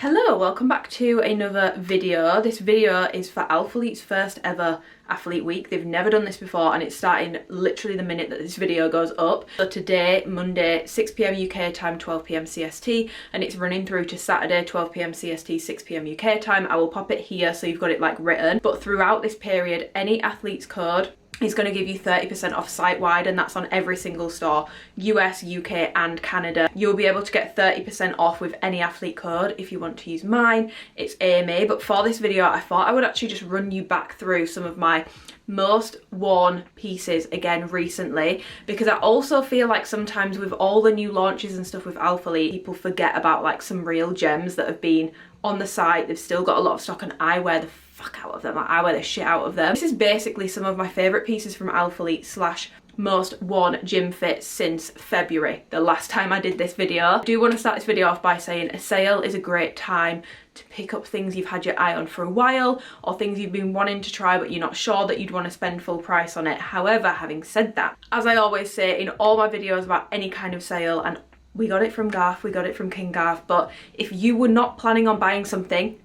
Hello, welcome back to another video. This video is for Alphalete's first ever Athlete Week. They've never done this before and it's starting literally the minute that this video goes up. So today, Monday, 6 PM UK time, 12 PM CST, and it's running through to Saturday, 12 PM CST, 6 PM UK time. I will pop it here so you've got it like written. But throughout this period, any athlete's code is going to give you 30% off site-wide, and that's on every single store, US, UK and Canada. You'll be able to get 30% off with any athlete code. If you want to use mine, it's AMA. But for this video, I thought I would actually just run you back through some of my most worn pieces again recently, because I also feel like sometimes with all the new launches and stuff with Alphalete, people forget about like some real gems that have been on the site. They've still got a lot of stock and I wear the fuck out of them. Like, I wear the shit out of them. This is basically some of my favourite pieces from Alphalete slash most worn gym fits since February, the last time I did this video. I do want to start this video off by saying a sale is a great time to pick up things you've had your eye on for a while, or things you've been wanting to try but you're not sure that you'd want to spend full price on it. However, having said that, as I always say in all my videos about any kind of sale, and we got it from Garth, we got it from King Garth, but if you were not planning on buying something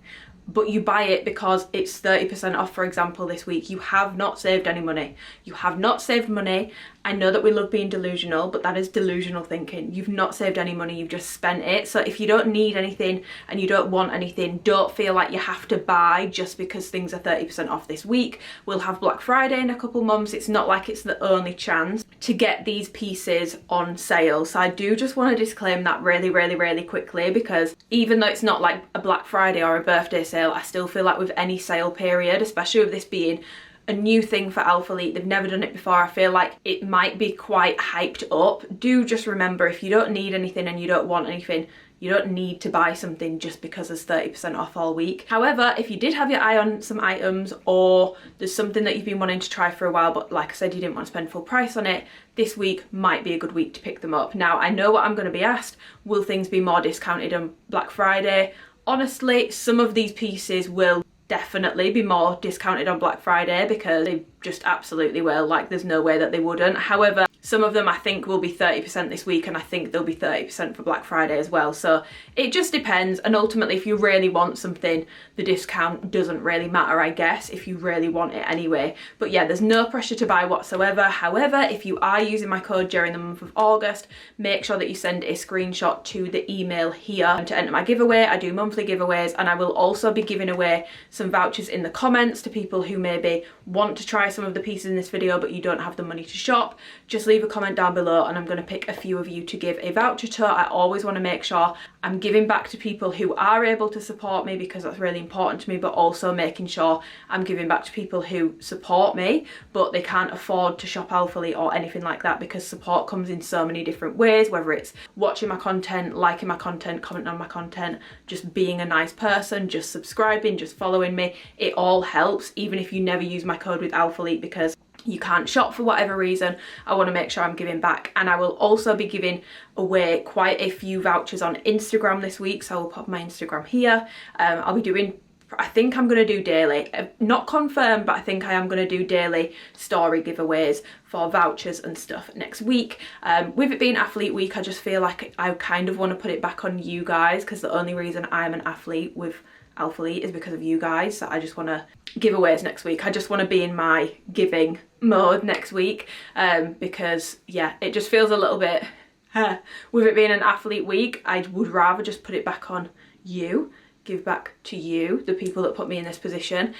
but you buy it because it's 30% off, for example, this week, you have not saved any money. You have not saved money. I know that we love being delusional, but that is delusional thinking. You've not saved any money, you've just spent it. So if you don't need anything and you don't want anything, don't feel like you have to buy just because things are 30% off this week. We'll have Black Friday in a couple months. It's not like it's the only chance to get these pieces on sale. So I do just want to disclaim that really quickly, because even though it's not like a Black Friday or a birthday sale, I still feel like with any sale period, especially with this being a new thing for Alphalete, they've never done it before, I feel like it might be quite hyped up. Do just remember, if you don't need anything and you don't want anything, you don't need to buy something just because there's 30% off all week. However, if you did have your eye on some items, or there's something that you've been wanting to try for a while but like I said you didn't want to spend full price on it, this week might be a good week to pick them up. Now, I know what I'm going to be asked, will things be more discounted on Black Friday? Honestly, some of these pieces will definitely be more discounted on Black Friday, because they just absolutely will. Like, there's no way that they wouldn't. However, some of them I think will be 30% this week, and I think they'll be 30% for Black Friday as well. So it just depends, and ultimately if you really want something, the discount doesn't really matter, I guess, if you really want it anyway. But yeah, there's no pressure to buy whatsoever. However, if you are using my code during the month of August, make sure that you send a screenshot to the email here to enter my giveaway. I do monthly giveaways, and I will also be giving away some vouchers in the comments to people who maybe want to try some of the pieces in this video but you don't have the money to shop. Just leave a comment down below and I'm going to pick a few of you to give a voucher to. I always want to make sure I'm giving back to people who are able to support me, because that's really important to me, but also making sure I'm giving back to people who support me but they can't afford to shop Alphalete or anything like that, because support comes in so many different ways, whether it's watching my content, liking my content, commenting on my content, just being a nice person, just subscribing, just following me. It all helps, even if you never use my code with Alphalete because you can't shop for whatever reason. I want to make sure I'm giving back, and I will also be giving away quite a few vouchers on Instagram this week, so I will pop my Instagram here. I'll be doing, I think I'm going to do daily, not confirmed, but I think I am going to do daily story giveaways for vouchers and stuff next week. With it being Athlete Week, I just feel like I kind of want to put it back on you guys, because the only reason I'm an athlete with Alphalete is because of you guys. So I just want to giveaways next week. I just want to be in my giving mode next week, because yeah, it just feels a little bit with it being an Athlete Week, I would rather just put it back on you, give back to you, the people that put me in this position.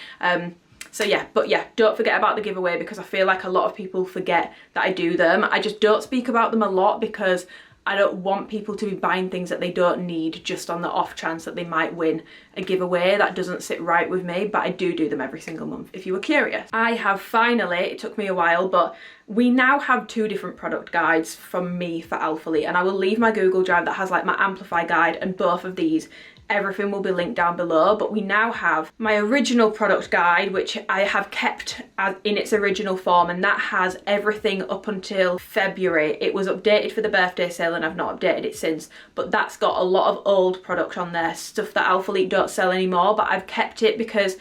So yeah, but yeah, don't forget about the giveaway, because I feel like a lot of people forget that I do them. I just don't speak about them a lot because I don't want people to be buying things that they don't need just on the off chance that they might win a giveaway. That doesn't sit right with me, but I do them every single month, if you were curious. I have finally, it took me a while, but we now have 2 different product guides from me for Alphalete, and I will leave my Google Drive that has like my Amplify guide, and both of these, everything will be linked down below. But we now have my original product guide, which I have kept as in its original form, and that has everything up until February. It was updated for the birthday sale and I've not updated it since, but that's got a lot of old product on there, stuff that Alphalete don't sell anymore, but I've kept it because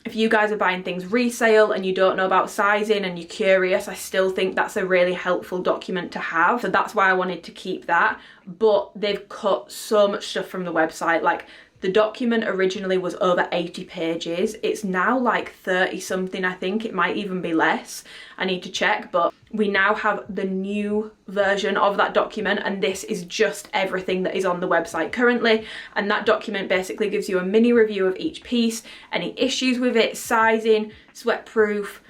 if you guys are buying things resale and you don't know about sizing and you're curious, I still think that's a really helpful document to have. So that's why I wanted to keep that. But they've cut so much stuff from the website. Like, The document originally was over 80 pages. It's now like 30 something, I think. It might even be less. I need to check, but we now have the new version of that document, and this is just everything that is on the website currently. And that document basically gives you a mini review of each piece, any issues with it, sizing, sweat proof,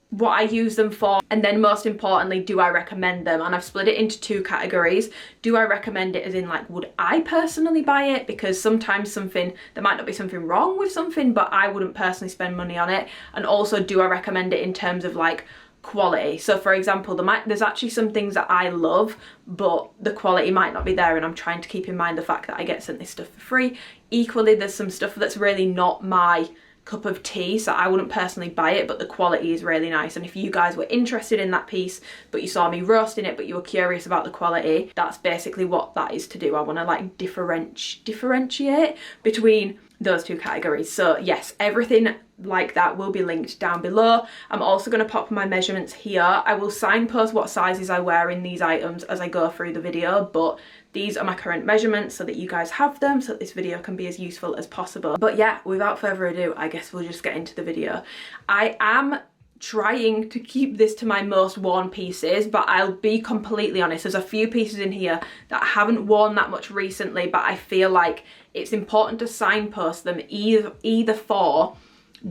what I use them for, and then most importantly, do I recommend them? And I've split it into 2 categories. Do I recommend it as in like, would I personally buy it? Because sometimes there might not be something wrong with something, but I wouldn't personally spend money on it. And also, do I recommend it in terms of like quality? So for example, there's actually some things that I love, but the quality might not be there, and I'm trying to keep in mind the fact that I get sent this stuff for free. Equally, there's some stuff that's really not my cup of tea, so I wouldn't personally buy it, but the quality is really nice. And if you guys were interested in that piece, but you saw me roasting it, but you were curious about the quality, that's basically what that is to do. I want to like differentiate between those 2 categories. So yes, everything like that will be linked down below. I'm also going to pop my measurements here. I will signpost what sizes I wear in these items as I go through the video, but these are my current measurements so that you guys have them, so that this video can be as useful as possible. But yeah, without further ado, I guess we'll just get into the video. I am trying to keep this to my most worn pieces, but I'll be completely honest, there's a few pieces in here that I haven't worn that much recently, but I feel like it's important to signpost them either for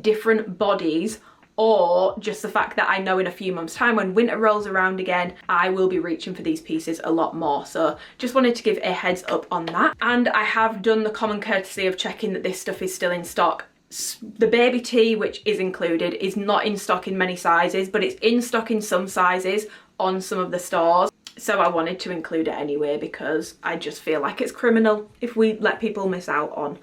different bodies, or just the fact that I know in a few months' time, when winter rolls around again, I will be reaching for these pieces a lot more. So just wanted to give a heads up on that. And I have done the common courtesy of checking that this stuff is still in stock. The baby tee, which is included, is not in stock in many sizes, but it's in stock in some sizes on some of the stores. So I wanted to include it anyway, because I just feel like it's criminal if we let people miss out on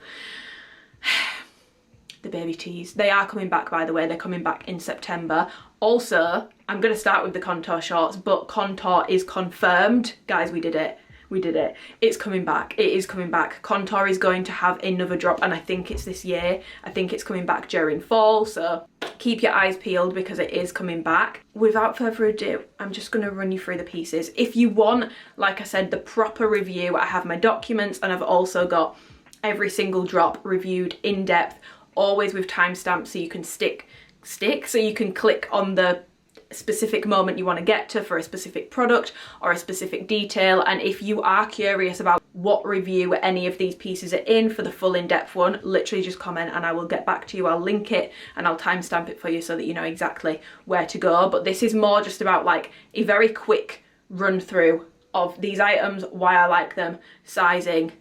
the baby tees. They are coming back, by the way. They're coming back in September. Also, I'm going to start with the contour shorts, but contour is confirmed. Guys, we did it. We did it. It's coming back. It is coming back. Contour is going to have another drop, and I think it's this year. I think it's coming back during fall, so keep your eyes peeled because it is coming back. Without further ado, I'm just going to run you through the pieces. If you want, like I said, the proper review, I have my documents, and I've also got every single drop reviewed in depth, always with timestamps, so you can so you can click on the specific moment you want to get to for a specific product or a specific detail. And if you are curious about what review any of these pieces are in for the full in-depth one, literally just comment and I will get back to you. I'll link it and I'll timestamp it for you so that you know exactly where to go. But this is more just about like a very quick run through of these items, why I like them, sizing,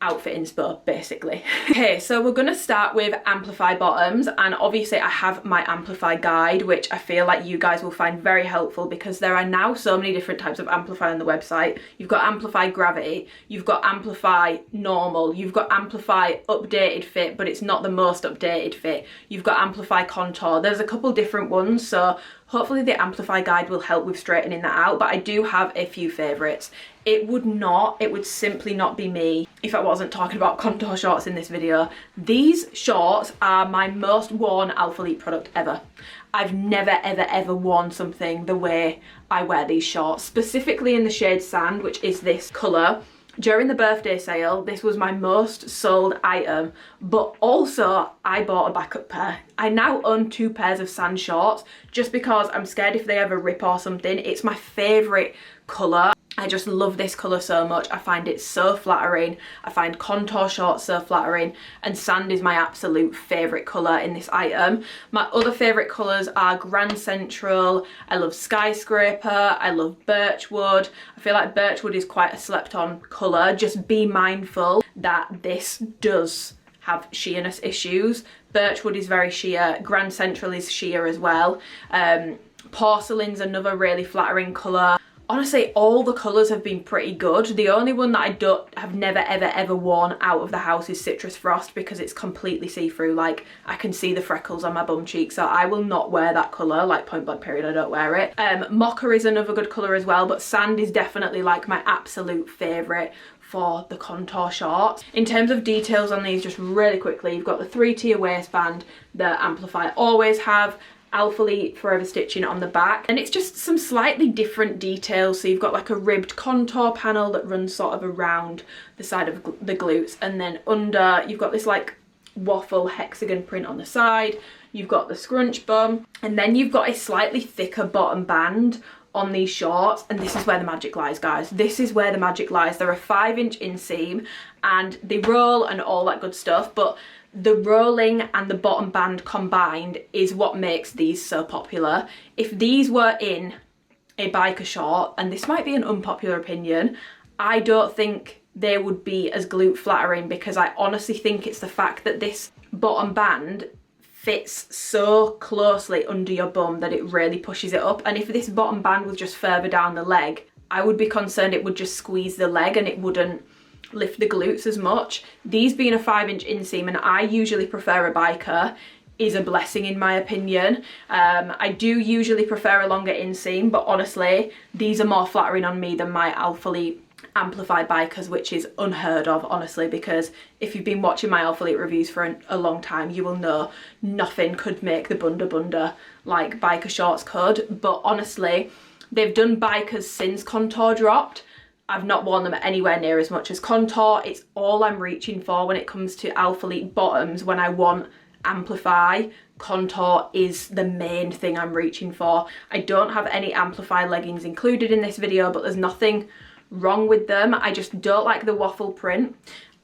outfit inspo, basically. Okay, so we're gonna start with Amplify bottoms, and obviously I have my Amplify guide, which I feel like you guys will find very helpful because there are now so many different types of Amplify on the website. You've got Amplify Gravity, you've got Amplify Normal, you've got Amplify Updated Fit, but it's not the most updated fit. You've got Amplify Contour. There's a couple different ones, so hopefully the Amplify guide will help with straightening that out, but I do have a few favourites. It would simply not be me if I wasn't talking about contour shorts in this video. These shorts are my most worn Alphalete product ever. I've never ever worn something the way I wear these shorts, specifically in the shade Sand, which is this colour. During the birthday sale, this was my most sold item, but also I bought a backup pair. I now own 2 pairs of Sand shorts just because I'm scared if they ever rip or something. It's my favourite colour. I just love this colour so much. I find it so flattering. I find contour shorts so flattering, and Sand is my absolute favourite colour in this item. My other favourite colours are Grand Central, I love Skyscraper, I love Birchwood. I feel like Birchwood is quite a slept on colour. Just be mindful that this does have sheerness issues. Birchwood is very sheer, Grand Central is sheer as well. Porcelain's another really flattering colour. Honestly, all the colours have been pretty good. The only one that I have never ever worn out of the house is Citrus Frost because it's completely see-through. Like, I can see the freckles on my bum cheek, so I will not wear that colour. Like, point blank period, I don't wear it. Mocha is another good colour as well, but Sand is definitely like my absolute favourite for the contour shorts. In terms of details on these, just really quickly, you've got the 3-tier waistband that Amplify always have. Alphalete Forever Stitching on the back, and it's just some slightly different details. So you've got like a ribbed contour panel that runs sort of around the side of the glutes, and then under you've got this like waffle hexagon print on the side. You've got the scrunch bum, and then you've got a slightly thicker bottom band on these shorts, and this is where the magic lies, guys. This is where the magic lies. They're a 5-inch inseam and they roll and all that good stuff, but the rolling and the bottom band combined is what makes these so popular. If these were in a biker short, and this might be an unpopular opinion, I don't think they would be as glute flattering, because I honestly think it's the fact that this bottom band fits so closely under your bum that it really pushes it up. And if this bottom band was just further down the leg, I would be concerned it would just squeeze the leg and it wouldn't lift the glutes as much. These being a 5-inch inseam, and I usually prefer a biker, is a blessing in my opinion. I do usually prefer a longer inseam, but honestly these are more flattering on me than my Alphalete Amplify bikers, which is unheard of, honestly, because if you've been watching my Alphalete reviews for a long time, you will know nothing could make the bunda like biker shorts could. But honestly, they've done bikers since Contour dropped. I've not worn them anywhere near as much as Contour. It's all I'm reaching for when it comes to Alphalete bottoms. When I want Amplify, Contour is the main thing I'm reaching for. I don't have any Amplify leggings included in this video, but there's nothing wrong with them. I just don't like the waffle print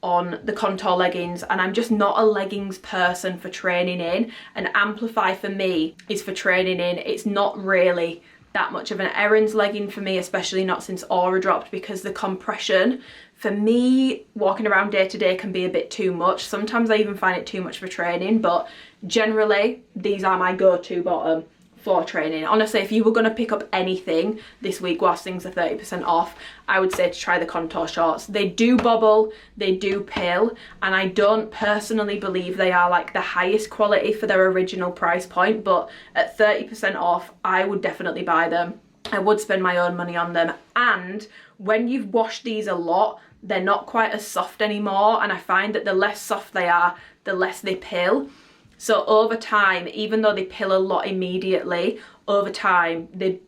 on the Contour leggings, and I'm just not a leggings person for training in. And Amplify for me is for training in. It's not really that much of an errands legging for me, especially not since Aura dropped, because the compression for me walking around day to day can be a bit too much. Sometimes I even find it too much for training, but generally these are my go-to bottom for training. Honestly, if you were going to pick up anything this week whilst things are 30% off, I would say to try the Contour shorts. They do bobble, they do pill, and I don't personally believe they are like the highest quality for their original price point, but at 30% off, I would definitely buy them. I would spend my own money on them. And when you've washed these a lot, they're not quite as soft anymore, and I find that the less soft they are, the less they pill. So over time, even though they pill a lot immediately, over time they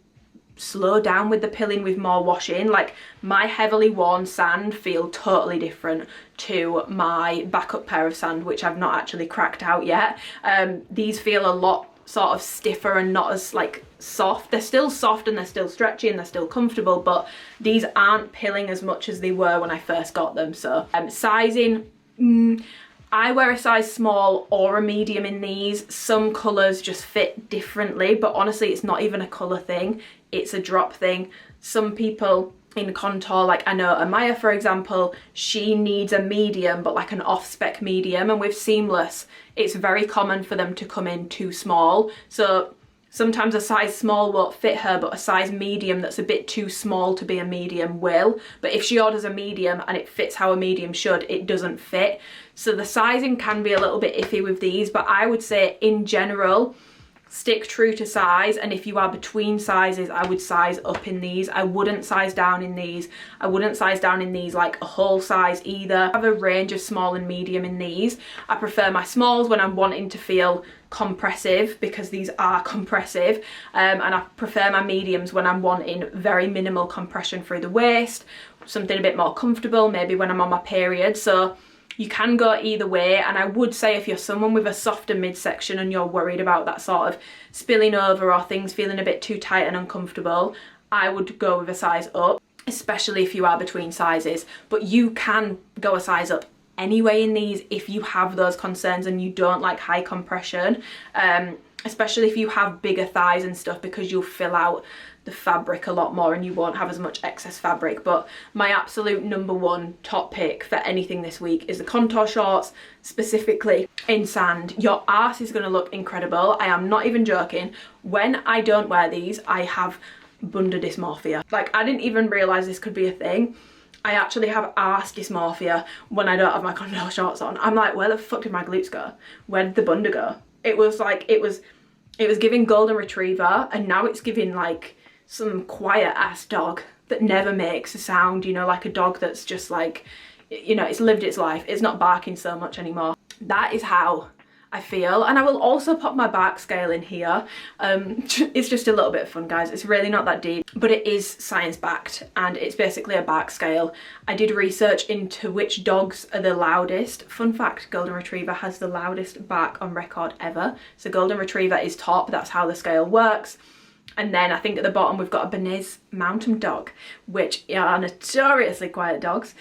slow down with the pilling with more washing. Like my heavily worn sand feel totally different to my backup pair of sand, which I've not actually cracked out yet. These feel a lot sort of stiffer and not as like soft. They're still soft and they're still stretchy and they're still comfortable, but these aren't pilling as much as they were when I first got them. So sizing, I wear a size small or a medium in these. Some colours just fit differently, but honestly it's not even a colour thing, it's a drop thing. Some people in Contour, like I know Amaya for example, she needs a medium, but like an off-spec medium, and with Seamless it's very common for them to come in too small. So sometimes a size small won't fit her, but a size medium that's a bit too small to be a medium will. But if she orders a medium and it fits how a medium should, it doesn't fit. So the sizing can be a little bit iffy with these, but I would say in general, stick true to size. And if you are between sizes, I would size up in these. I wouldn't size down in these. I wouldn't size down in these like a whole size either. I have a range of small and medium in these. I prefer my smalls when I'm wanting to feel compressive, because these are compressive, and I prefer my mediums when I'm wanting very minimal compression through the waist, something a bit more comfortable, maybe when I'm on my period. So you can go either way, and I would say if you're someone with a softer midsection and you're worried about that sort of spilling over or things feeling a bit too tight and uncomfortable, I would go with a size up, especially if you are between sizes. But you can go a size up anyway in these if you have those concerns and you don't like high compression, especially if you have bigger thighs and stuff, because you'll fill out the fabric a lot more and you won't have as much excess fabric. But my absolute number one top pick for anything this week is the Contour shorts, specifically in sand. Your arse is going to look incredible. I am not even joking. When I don't wear these, I have bunda dysmorphia. Like, I didn't even realise this could be a thing. I actually have arse dysmorphia when I don't have my Contour shorts on. I'm like, where the fuck did my glutes go? Where did the bunda go? It was like, it was giving golden retriever, and now it's giving like some quiet ass dog that never makes a sound, you know, like a dog that's just like, you know, it's lived its life. It's not barking so much anymore. That is how I feel. And I will also pop my bark scale in here. It's just a little bit of fun, guys. It's really not that deep, but it is science backed and it's basically a bark scale. I did research into which dogs are the loudest. Fun fact, Golden Retriever has the loudest bark on record ever. So Golden Retriever is top, that's how the scale works. And then I think at the bottom we've got a Bernese Mountain Dog, which are notoriously quiet dogs.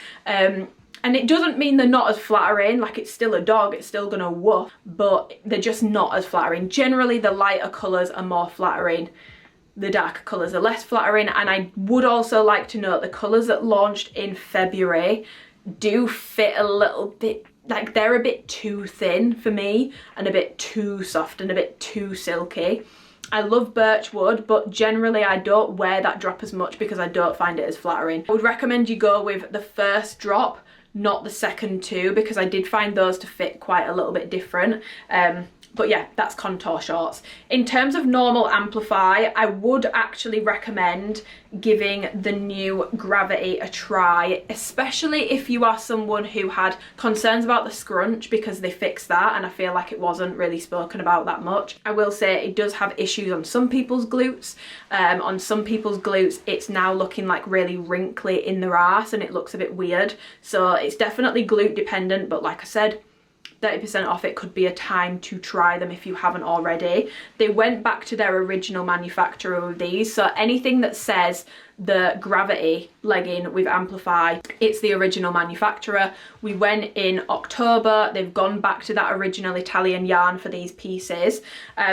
And it doesn't mean they're not as flattering, like it's still a dog, it's still gonna woof, but they're just not as flattering. Generally the lighter colours are more flattering, the darker colours are less flattering. And I would also like to note the colours that launched in February do fit a little bit, like they're a bit too thin for me and a bit too soft and a bit too silky. I love Birchwood, but generally I don't wear that drop as much because I don't find it as flattering. I would recommend you go with the first drop, not the second two, because I did find those to fit quite a little bit different. But yeah, that's contour shorts. In terms of normal Amplify, I would actually recommend giving the new Gravity a try, especially if you are someone who had concerns about the scrunch, because they fixed that and I feel like it wasn't really spoken about that much. I will say it does have issues on some people's glutes. On some people's glutes it's now looking like really wrinkly in their arse and it looks a bit weird. So it's definitely glute dependent, but like I said, 30% off. It could be a time to try them if you haven't already. They went back to their original manufacturer with these, so anything that says the Gravity legging with Amplify, it's the original manufacturer. We went in October. They've gone back to that original Italian yarn for these pieces.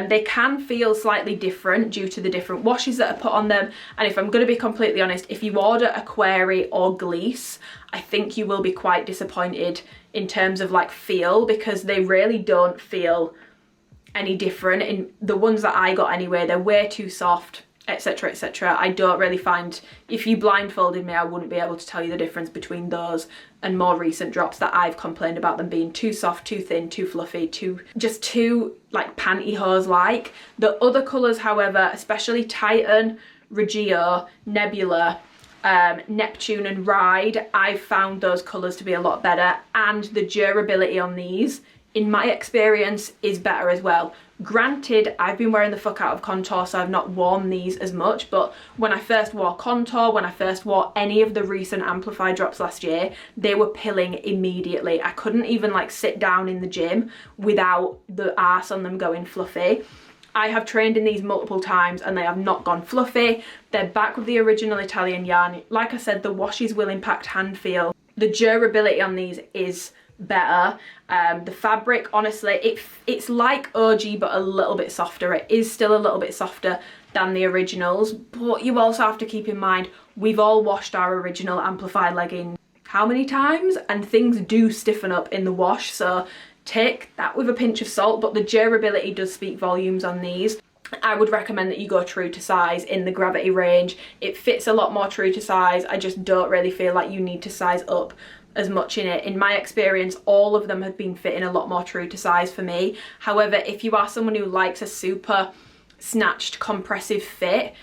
They can feel slightly different due to the different washes that are put on them, and if I'm going to be completely honest, if you order a Query or Gleece, I think you will be quite disappointed in terms of like feel, because they really don't feel any different. In the ones that I got anyway, they're way too soft, etc, etc. I don't really find, if you blindfolded me, I wouldn't be able to tell you the difference between those and more recent drops that I've complained about them being too soft, too thin, too fluffy, just too like pantyhose like. The other colours, however, especially Titan, Regio, Nebula, Neptune and Ride, I've found those colours to be a lot better, and the durability on these, in my experience, is better as well. Granted, I've been wearing the fuck out of Contour, so I've not worn these as much, but when I first wore Contour, when I first wore any of the recent Amplify drops last year, they were pilling immediately. I couldn't even like sit down in the gym without the arse on them going fluffy. I have trained in these multiple times and they have not gone fluffy. They're back with the original Italian yarn. Like I said, the washes will impact hand feel. The durability on these is better. The fabric, honestly, it's like OG but a little bit softer. It is still a little bit softer than the originals, but you also have to keep in mind we've all washed our original Amplify leggings how many times, and things do stiffen up in the wash, so take that with a pinch of salt, but the durability does speak volumes on these. I would recommend that you go true to size in the Gravity range. It fits a lot more true to size. I just don't really feel like you need to size up as much in it. In my experience, all of them have been fitting a lot more true to size for me. However, if you are someone who likes a super snatched compressive fit,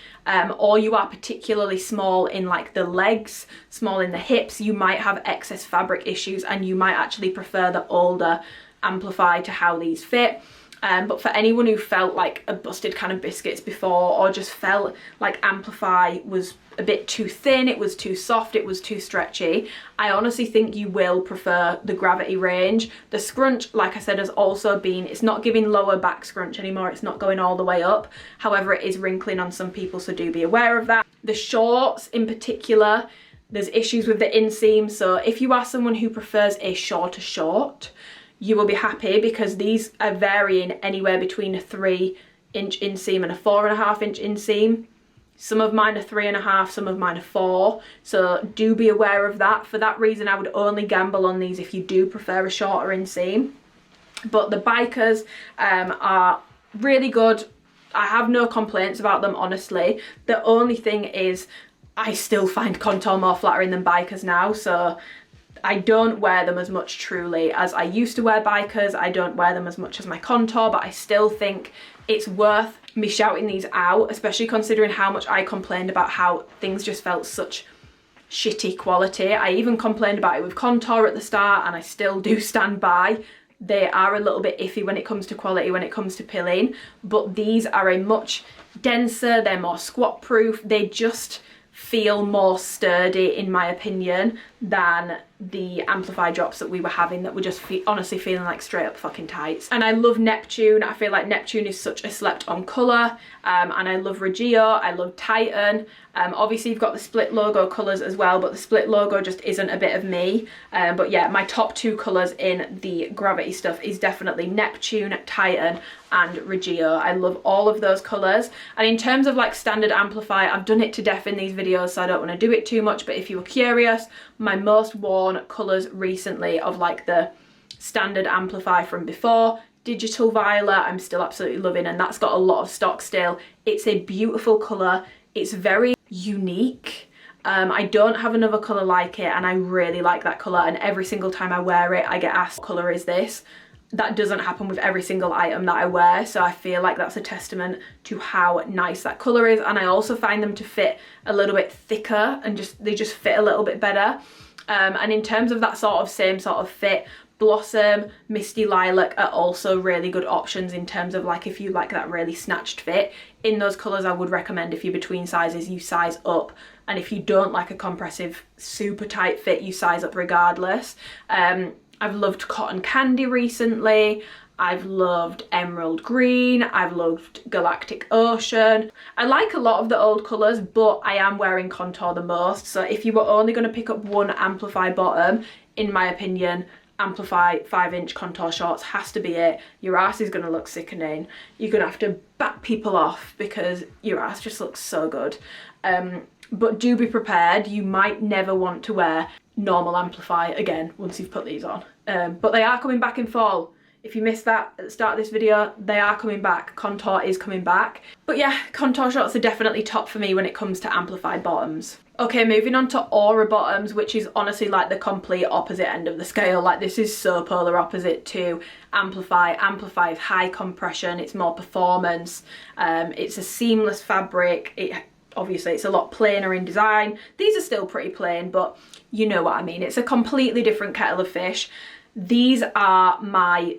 or you are particularly small in like the legs, small in the hips, you might have excess fabric issues and you might actually prefer the older Amplify to how these fit. But for anyone who felt like a busted can of biscuits before, or just felt like Amplify was a bit too thin, it was too soft, it was too stretchy, I honestly think you will prefer the Gravity range. The scrunch, like I said, has also been, it's not giving lower back scrunch anymore, it's not going all the way up. However, it is wrinkling on some people, so do be aware of that. The shorts in particular, there's issues with the inseam, so if you are someone who prefers a shorter short, you will be happy, because these are varying anywhere between a 3-inch inseam and a 4.5-inch inseam. Some of mine are 3.5, some of mine are 4, so do be aware of that. For that reason, I would only gamble on these if you do prefer a shorter inseam. But the bikers are really good. I have no complaints about them, honestly. The only thing is I still find Contour more flattering than bikers now, so I don't wear them as much truly as I used to wear bikers. I don't wear them as much as my Contour, but I still think it's worth me shouting these out, especially considering how much I complained about how things just felt such shitty quality. I even complained about it with Contour at the start, and I still do stand by they are a little bit iffy when it comes to quality, when it comes to pilling, but these are a much denser, they're more squat proof, they just feel more sturdy in my opinion than the Amplify drops that we were having that were just honestly feeling like straight up fucking tights. And I love Neptune. I feel like Neptune is such a slept on colour, and I love Regio, I love Titan. Obviously you've got the split logo colours as well, but the split logo just isn't a bit of me. But yeah, my top two colours in the Gravity stuff is definitely Neptune, Titan and Regio. I love all of those colours. And in terms of like standard Amplify, I've done it to death in these videos, so I don't want to do it too much, but if you were curious, my most worn colours recently of like the standard Amplify from before, Digital Violet, I'm still absolutely loving, and that's got a lot of stock still. It's a beautiful colour, it's very unique. I don't have another colour like it, and I really like that colour, and every single time I wear it I get asked what colour is this. That doesn't happen with every single item that I wear, so I feel like that's a testament to how nice that colour is. And I also find them to fit a little bit thicker, and they just fit a little bit better. And in terms of that sort of same sort of fit, Blossom, Misty Lilac are also really good options in terms of like if you like that really snatched fit. In those colours I would recommend, if you're between sizes, you size up, and if you don't like a compressive super tight fit, you size up regardless. I've loved Cotton Candy recently, I've loved Emerald Green, I've loved Galactic Ocean. I like a lot of the old colours, but I am wearing Contour the most, so if you were only going to pick up one Amplify bottom, in my opinion, Amplify 5-inch Contour shorts has to be it. Your ass is going to look sickening. You're going to have to back people off because your ass just looks so good. But do be prepared, you might never want to wear normal Amplify again once you've put these on. But they are coming back in fall. If you missed that at the start of this video, they are coming back. Contour is coming back. But yeah, Contour shorts are definitely top for me when it comes to Amplify bottoms. Okay, moving on to Aura bottoms, which is honestly like the complete opposite end of the scale. Like this is so polar opposite to Amplify. Amplify is high compression, it's more performance, it's a seamless fabric. Obviously it's a lot plainer in design. These are still pretty plain, but you know what I mean. It's a completely different kettle of fish. These are my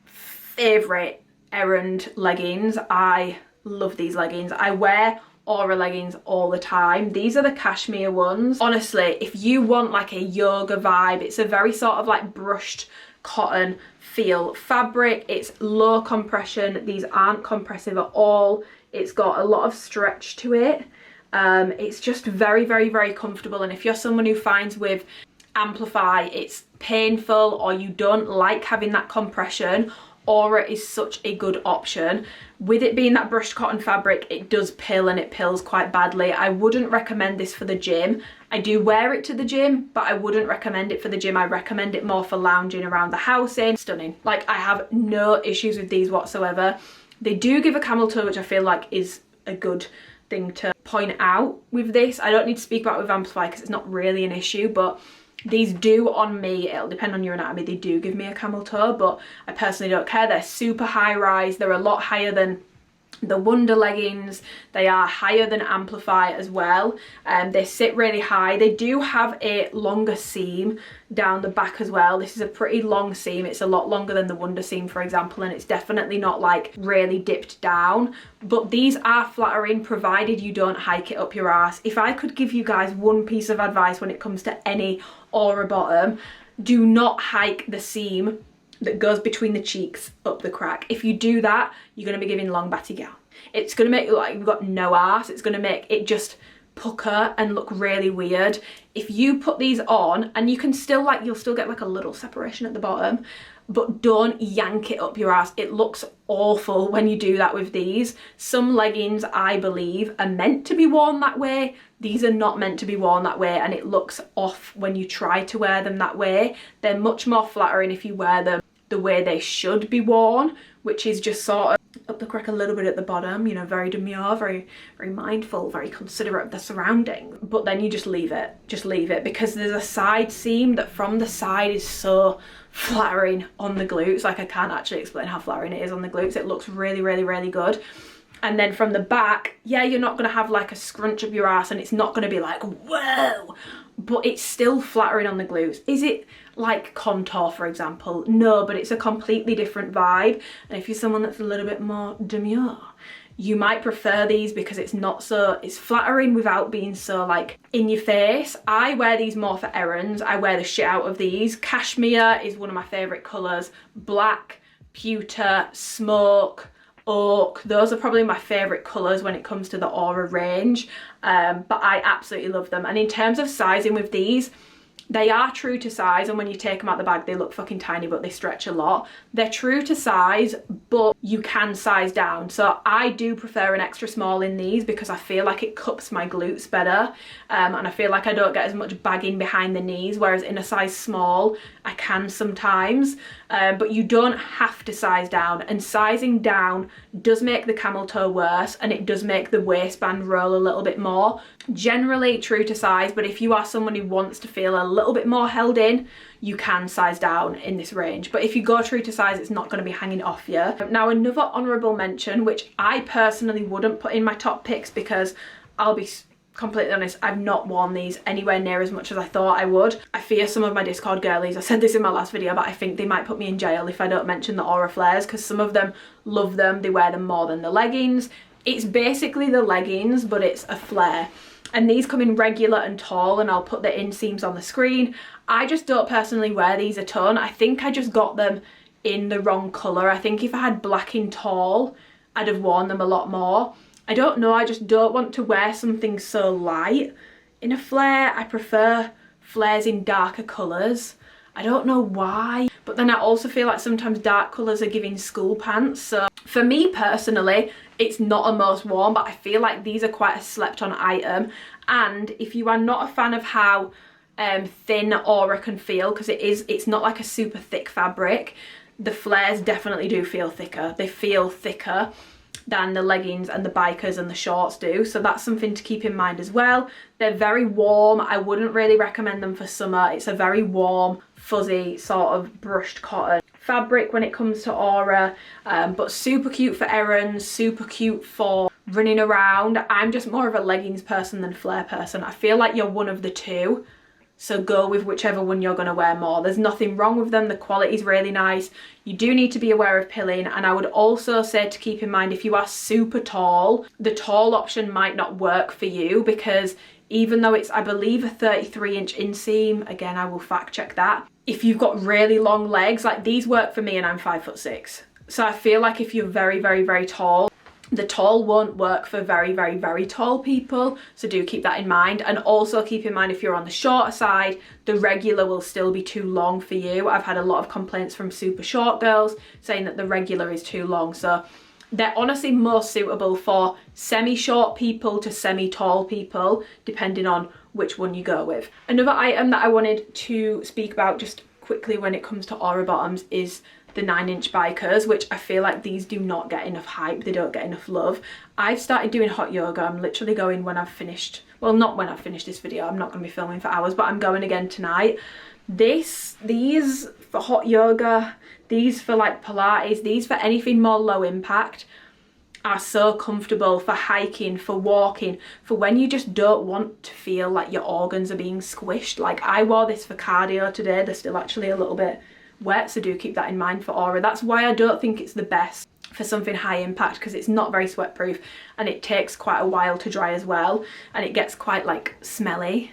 favourite errand leggings. I love these leggings. I wear Aura leggings all the time. These are the cashmere ones. Honestly, if you want like a yoga vibe, it's a very sort of like brushed cotton feel fabric. It's low compression. These aren't compressive at all. It's got a lot of stretch to it. It's just very, very, very comfortable. And if you're someone who finds with Amplify it's painful, or you don't like having that compression, Aura is such a good option. With it being that brushed cotton fabric, it does pill, and it pills quite badly. I wouldn't recommend this for the gym. I do wear it to the gym, but I wouldn't recommend it for the gym. I recommend it more for lounging around the house in. Stunning. Like, I have no issues with these whatsoever. They do give a camel toe, which I feel like is a good thing to point out with this. I don't need to speak about it with Amplify because it's not really an issue, but these do on me, it'll depend on your anatomy, they do give me a camel toe, but I personally don't care. They're super high rise, they're a lot higher than the Wonder leggings, they are higher than Amplify as well, and they sit really high. They do have a longer seam down the back as well. This is a pretty long seam, it's a lot longer than the Wonder seam for example, and it's definitely not like really dipped down, but these are flattering provided you don't hike it up your ass. If I could give you guys one piece of advice when it comes to any Aura bottom, do not hike the seam that goes between the cheeks up the crack. If you do that, you're going to be giving long batty gal. It's going to make you look like you've got no arse. It's going to make it just pucker and look really weird. If you put these on, and you can still like, you'll still get like a little separation at the bottom, but don't yank it up your ass. It looks awful when you do that with these. Some leggings, I believe, are meant to be worn that way. These are not meant to be worn that way, and it looks off when you try to wear them that way. They're much more flattering if you wear them the way they should be worn, which is just sort of up the crack a little bit at the bottom, you know, very demure, very, very mindful, very considerate of the surroundings. But then you just leave it, because there's a side seam that from the side is so flattering on the glutes. Like, I can't actually explain how flattering it is on the glutes. It looks really, really, really good. And then from the back, yeah, you're not going to have like a scrunch up your ass, and it's not going to be like, whoa, but it's still flattering on the glutes. Is it like contour, for example. No, but it's a completely different vibe. And if you're someone that's a little bit more demure, you might prefer these because it's not so, it's flattering without being so like in your face. I wear these more for errands. I wear the shit out of these. Cashmere is one of my favorite colors. Black, pewter, smoke, oak, those are probably my favorite colors when it comes to the Aura range. But I absolutely love them. And in terms of sizing with these, they are true to size, and when you take them out the bag they look fucking tiny, but they stretch a lot. They're true to size, but you can size down. So I do prefer an extra small in these because I feel like it cups my glutes better, and I feel like I don't get as much bagging behind the knees, whereas in a size small I can sometimes. But you don't have to size down, and sizing down does make the camel toe worse, and it does make the waistband roll a little bit more. Generally true to size, but if you are someone who wants to feel a little bit more held in, you can size down in this range. But if you go true to size, it's not going to be hanging off you. Now, another honourable mention, which I personally wouldn't put in my top picks because I'll be completely honest, I've not worn these anywhere near as much as I thought I would. I fear some of my Discord girlies, I said this in my last video, but I think they might put me in jail if I don't mention the Aura flares, because some of them love them, they wear them more than the leggings. It's basically the leggings, but it's a flare. And these come in regular and tall, and I'll put the inseams on the screen. I just don't personally wear these a ton. I think I just got them in the wrong colour. I think if I had black in tall, I'd have worn them a lot more. I don't know, I just don't want to wear something so light in a flare. I prefer flares in darker colours. I don't know why, but then I also feel like sometimes dark colours are giving school pants. So for me personally, it's not a most worn, but I feel like these are quite a slept on item. And if you are not a fan of how thin Aura can feel, because it's not like a super thick fabric, the flares definitely do feel thicker. They feel thicker than the leggings and the bikers and the shorts do, so that's something to keep in mind as well. They're very warm. I wouldn't really recommend them for summer. It's a very warm, fuzzy sort of brushed cotton fabric when it comes to Aura, but super cute for errands, super cute for running around. I'm just more of a leggings person than flare person. I feel like you're one of the two, so go with whichever one you're going to wear more. There's nothing wrong with them. The quality's really nice. You do need to be aware of pilling, and I would also say to keep in mind if you are super tall, the tall option might not work for you, because even though it's, I believe, a 33-inch inseam, again, I will fact check that. If you've got really long legs, like these work for me and I'm 5'6". So I feel like if you're very, very, very tall, the tall won't work for very, very, very tall people, so do keep that in mind. And also keep in mind if you're on the shorter side, the regular will still be too long for you. I've had a lot of complaints from super short girls saying that the regular is too long, so they're honestly most suitable for semi-short people to semi-tall people, depending on which one you go with. Another item that I wanted to speak about just quickly when it comes to Aura bottoms is the 9-inch bikers, which I feel like these do not get enough hype. They don't get enough love. I've started doing hot yoga. I'm literally going when I've finished, well, not when I've finished this video, I'm not going to be filming for hours, but I'm going again tonight. These for hot yoga, these for like Pilates, these for anything more low impact are so comfortable for hiking, for walking, for when you just don't want to feel like your organs are being squished. Like I wore this for cardio today. They're still actually a little bit wet, so do keep that in mind for Aura. That's why I don't think it's the best for something high impact, because it's not very sweat proof and it takes quite a while to dry as well, and it gets quite like smelly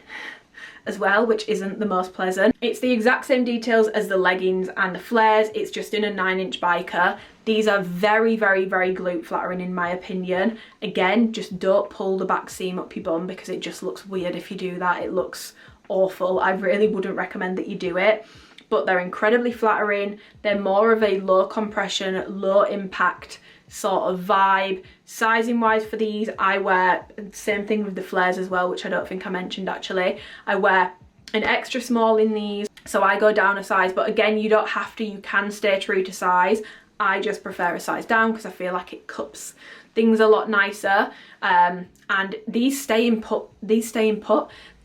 as well, which isn't the most pleasant. It's the exact same details as the leggings and the flares, it's just in a 9-inch biker. These are very, very, very glute flattering in my opinion. Again, just don't pull the back seam up your bum, because it just looks weird if you do that. It looks awful. I really wouldn't recommend that you do it. But they're incredibly flattering. They're more of a low compression, low impact sort of vibe. Sizing wise for these, I wear, same thing with the flares as well, which I don't think I mentioned actually. I wear an extra small in these, so I go down a size, but again, you don't have to, you can stay true to size. I just prefer a size down because I feel like it cups things a lot nicer. And these stay in put.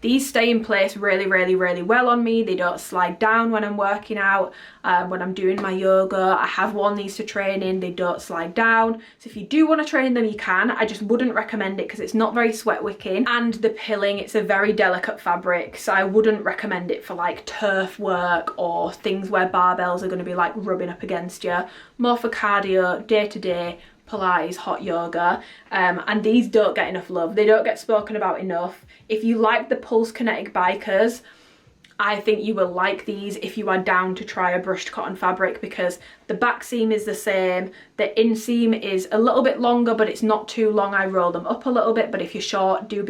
These stay in place really, really, really well on me. They don't slide down when I'm working out, when I'm doing my yoga. I have worn these to training, they don't slide down. So if you do want to train in them, you can. I just wouldn't recommend it because it's not very sweat wicking. And the pilling, it's a very delicate fabric, so I wouldn't recommend it for like turf work or things where barbells are going to be like rubbing up against you. More for cardio, day to day, Pilates, hot yoga, and these don't get enough love. They don't get spoken about enough. If you like the Pulse Kinetic Bikers, I think you will like these if you are down to try a brushed cotton fabric, because the back seam is the same, the inseam is a little bit longer but it's not too long. I roll them up a little bit, but if you're short, do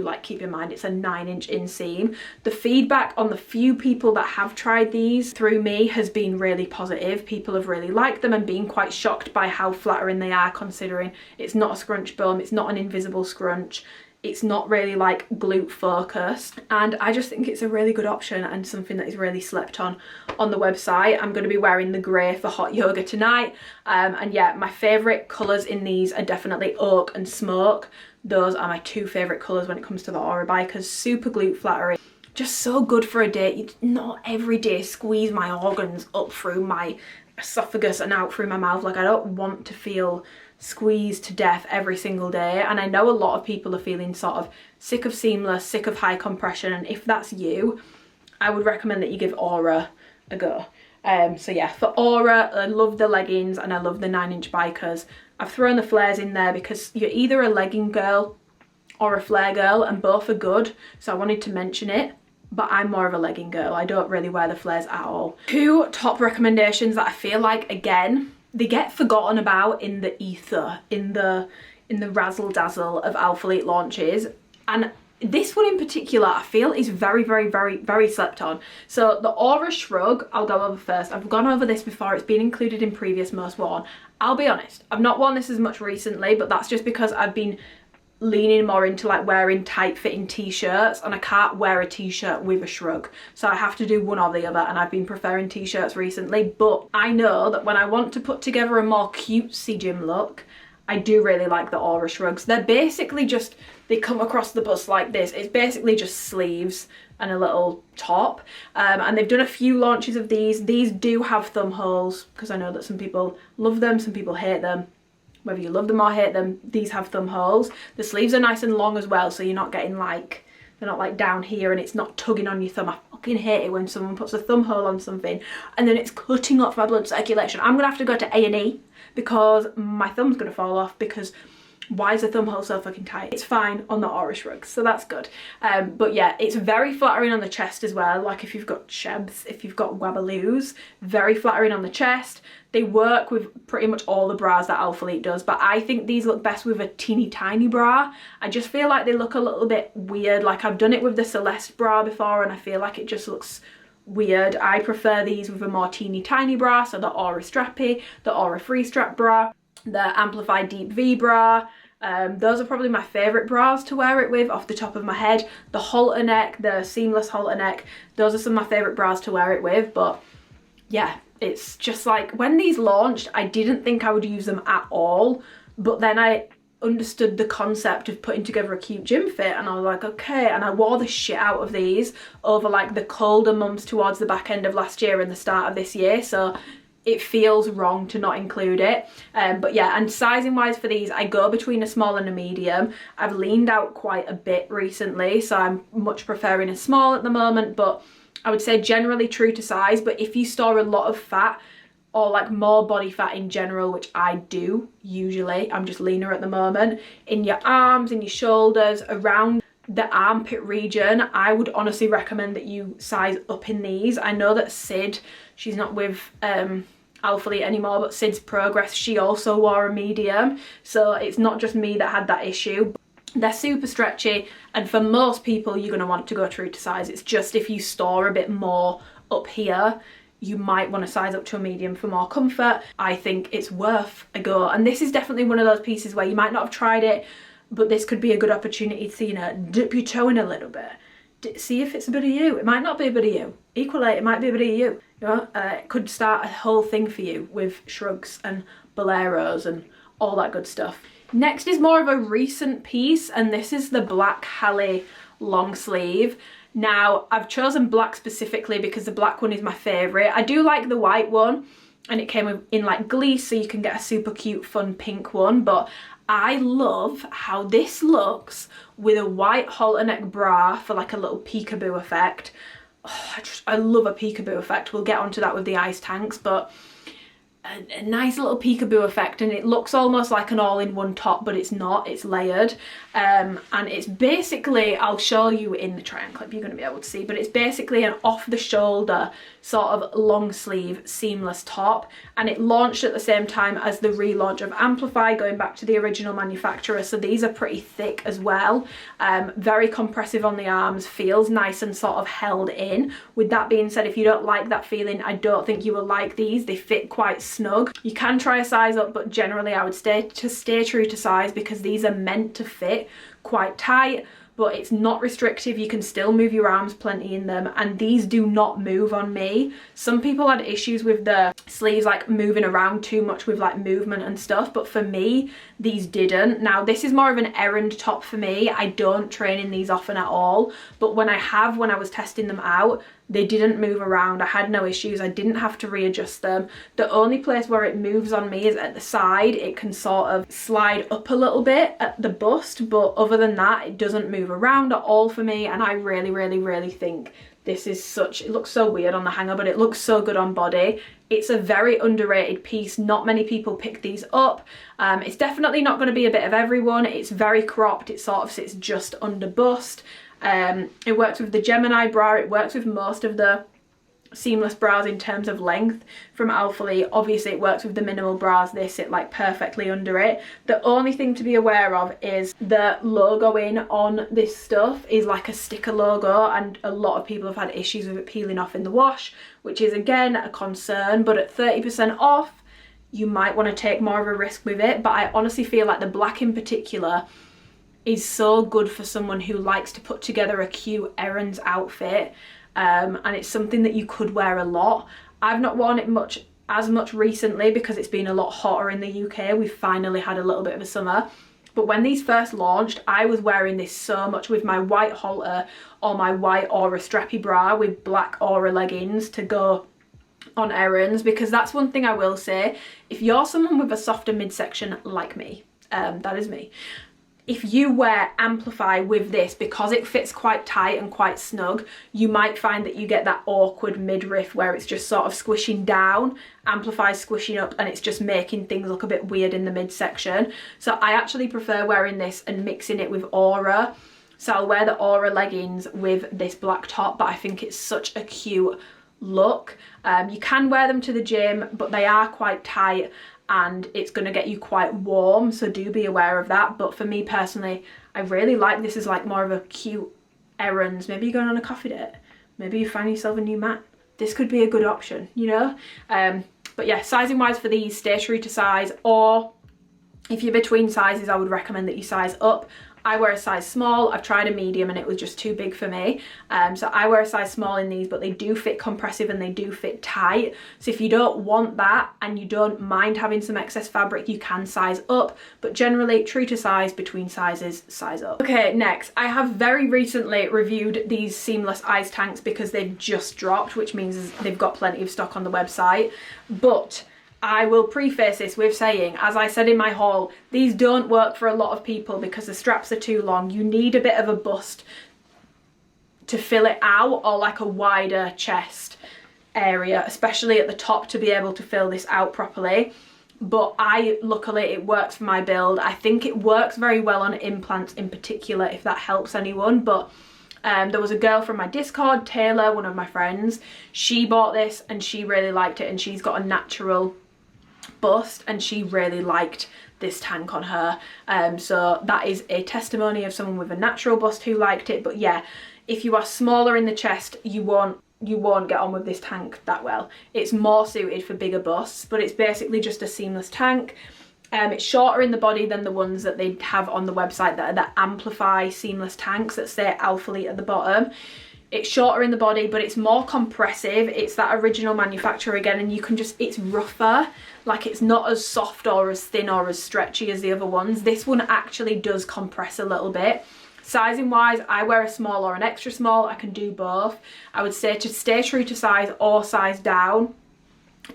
like keep in mind it's a 9-inch inseam. The feedback on the few people that have tried these through me has been really positive. People have really liked them and been quite shocked by how flattering they are, considering it's not a scrunch bum, it's not an invisible scrunch. It's not really like glute focused, and I just think it's a really good option and something that is really slept on the website. I'm going to be wearing the grey for hot yoga tonight, and yeah, my favourite colours in these are definitely oak and smoke. Those are my two favourite colours when it comes to the Aura Bikers. Super glute flattering, just so good for a day. You not every day squeeze my organs up through my esophagus and out through my mouth. Like, I don't want to feel squeezed to death every single day, and I know a lot of people are feeling sort of sick of seamless, sick of high compression, and if that's you, I would recommend that you give Aura a go. So yeah, for Aura, I love the leggings and I love the 9-inch bikers. I've thrown the flares in there because you're either a legging girl or a flare girl, and both are good, so I wanted to mention it. But I'm more of a legging girl. I don't really wear the flares at all. Two top recommendations that I feel like, again, they get forgotten about in the ether, in the razzle dazzle of Alphalete launches, and this one in particular I feel is very, very, very, very slept on. So the Aura Shrug, I'll go over first. I've gone over this before, it's been included in previous most worn. I'll be honest, I've not worn this as much recently, but that's just because I've been leaning more into like wearing tight fitting t-shirts, and I can't wear a t-shirt with a shrug, so I have to do one or the other, and I've been preferring t-shirts recently. But I know that when I want to put together a more cutesy gym look, I do really like the Aura Shrugs. They're basically just, they come across the bust like this. It's basically just sleeves and a little top, and they've done a few launches of these. These do have thumb holes, because I know that some people love them, some people hate them. Whether you love them or hate them, these have thumb holes. The sleeves are nice and long as well, so you're not getting like, they're not like down here and it's not tugging on your thumb. I fucking hate it when someone puts a thumb hole on something and then it's cutting off my blood circulation. I'm gonna have to go to A&E because my thumb's gonna fall off, because why is the thumb hole so fucking tight? It's fine on the Aura Shrugs, so that's good. But yeah, it's very flattering on the chest as well. Like if you've got chebs, if you've got wabaloos, very flattering on the chest. They work with pretty much all the bras that Alphalete does, but I think these look best with a teeny tiny bra. I just feel like they look a little bit weird. Like I've done it with the Celeste bra before and I feel like it just looks weird. I prefer these with a more teeny tiny bra, so the Aura Strappy, the Aura Free Strap bra, the Amplify Deep V bra. Those are probably my favourite bras to wear it with off the top of my head. The halter neck, the seamless halter neck, those are some of my favourite bras to wear it with. But yeah, it's just like when these launched, I didn't think I would use them at all, but then I understood the concept of putting together a cute gym fit and I was like, okay, and I wore the shit out of these over like the colder months towards the back end of last year and the start of this year, so it feels wrong to not include it. But yeah, and sizing wise for these, I go between a small and a medium. I've leaned out quite a bit recently, so I'm much preferring a small at the moment, but I would say generally true to size. But if you store a lot of fat or like more body fat in general, which I do usually, I'm just leaner at the moment, in your arms, in your shoulders, around the armpit region, I would honestly recommend that you size up in these. I know that Sid, she's not with Alphalete anymore, but Sid's Progress, she also wore a medium, so it's not just me that had that issue. They're super stretchy, and for most people you're going to want to go true to size. It's just if you store a bit more up here, you might want to size up to a medium for more comfort. I think it's worth a go, and this is definitely one of those pieces where you might not have tried it, but this could be a good opportunity to, you know, dip your toe in a little bit. See if it's a bit of you. It might not be a bit of you. Equally, it might be a bit of you. You know, it could start a whole thing for you with shrugs and boleros and all that good stuff. Next is more of a recent piece, and this is the Black Halle long sleeve. Now I've chosen black specifically because the black one is my favourite. I do like the white one, and it came in like gliss, so you can get a super cute fun pink one, but I love how this looks with a white halter neck bra for like a little peekaboo effect. Oh, I love a peekaboo effect. We'll get onto that with the ice tanks, but a nice little peekaboo effect, and it looks almost like an all-in-one top, but it's not, it's layered. And it's basically, I'll show you in the try on clip, you're going to be able to see, but it's basically an off-the-shoulder sort of long sleeve seamless top, and it launched at the same time as the relaunch of Amplify, going back to the original manufacturer, so these are pretty thick as well. Very compressive on the arms, feels nice and sort of held in. With that being said, if you don't like that feeling, I don't think you will like these. They fit quite snug. You can try a size up, but generally I would stay true to size, because these are meant to fit quite tight, but it's not restrictive. You can still move your arms plenty in them, and these do not move on me. Some people had issues with the sleeves like moving around too much with like movement and stuff, but for me these didn't. Now this is more of an errand top for me. I don't train in these often at all, but when I was testing them out, they didn't move around. I had no issues. I didn't have to readjust them. The only place where it moves on me is at the side. It can sort of slide up a little bit at the bust, but other than that, it doesn't move around at all for me, and I really think this is such, it looks so weird on the hanger, but it looks so good on body. It's a very underrated piece. Not many people pick these up. It's definitely not going to be a bit of everyone. It's very cropped. It sort of sits just under bust. It works with the Gemini bra. It works with most of the seamless bras in terms of length from Alphalete. Obviously it works with the minimal bras. They sit like perfectly under it. The only thing to be aware of is the logoing on this stuff is like a sticker logo, and a lot of people have had issues with it peeling off in the wash, which is again a concern. But at 30% off, you might want to take more of a risk with it. But I honestly feel like the black in particular is so good for someone who likes to put together a cute errands outfit, and it's something that you could wear a lot. I've not worn it as much recently because it's been a lot hotter in the UK. We've finally had a little bit of a summer, but when these first launched, I was wearing this so much with my white halter or my white Aura strappy bra with black Aura leggings to go on errands, because that's one thing I will say. If you're someone with a softer midsection like me, that is me, if you wear Amplify with this, because it fits quite tight and quite snug, you might find that you get that awkward midriff where it's just sort of squishing down, Amplify squishing up, and it's just making things look a bit weird in the midsection. So I actually prefer wearing this and mixing it with Aura. So I'll wear the Aura leggings with this black top, but I think it's such a cute look. You can wear them to the gym, but they are quite tight, and it's going to get you quite warm, so do be aware of that. But for me personally, I really like this as like more of a cute errands. Maybe you're going on a coffee date, maybe you find yourself a new man. This could be a good option, you know. But yeah, sizing wise for these, stay true to size, or if you're between sizes, I would recommend that you size up. I wear a size small. I've tried a medium and it was just too big for me. So I wear a size small in these, but they do fit compressive and they do fit tight. So if you don't want that and you don't mind having some excess fabric, you can size up, but generally true to size, between sizes, size up. Okay, next, I have very recently reviewed these seamless ice tanks because they've just dropped, which means they've got plenty of stock on the website. But I will preface this with saying, as I said in my haul, these don't work for a lot of people because the straps are too long. You need a bit of a bust to fill it out, or like a wider chest area, especially at the top, to be able to fill this out properly. But luckily it works for my build. I think it works very well on implants in particular, if that helps anyone. But there was a girl from my Discord, Taylor, one of my friends. She bought this and she really liked it, and she's got a natural bust and she really liked this tank on her. So that is a testimony of someone with a natural bust who liked it. But yeah, if you are smaller in the chest, you won't get on with this tank that well. It's more suited for bigger busts, but it's basically just a seamless tank. It's shorter in the body than the ones that they have on the website that are the Amplify seamless tanks that say Alphalete at the bottom. It's shorter in the body, but it's more compressive. It's that original manufacturer again, and you can just, it's rougher. Like, it's not as soft or as thin or as stretchy as the other ones. This one actually does compress a little bit. Sizing wise, I wear a small or an extra small. I can do both. I would say to stay true to size or size down,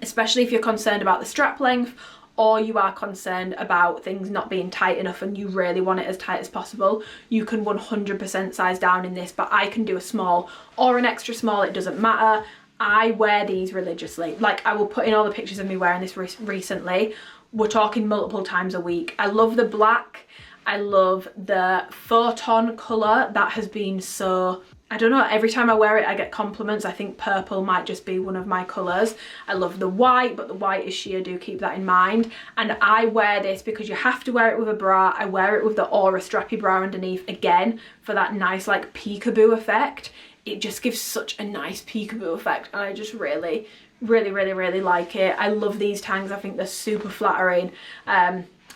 especially if you're concerned about the strap length or you are concerned about things not being tight enough and you really want it as tight as possible. You can 100% size down in this, but I can do a small or an extra small, it doesn't matter. I wear these religiously. Like, I will put in all the pictures of me wearing this recently. We're talking multiple times a week. I love the black. I love the photon colour. That has been so, I don't know, every time I wear it I get compliments. I think purple might just be one of my colours. I love the white, but the white is sheer, do keep that in mind. And I wear this because you have to wear it with a bra. I wear it with the Aura strappy bra underneath, again, for that nice like peekaboo effect. It just gives such a nice peekaboo effect and I just really like it. I love these tangs. I think they're super flattering.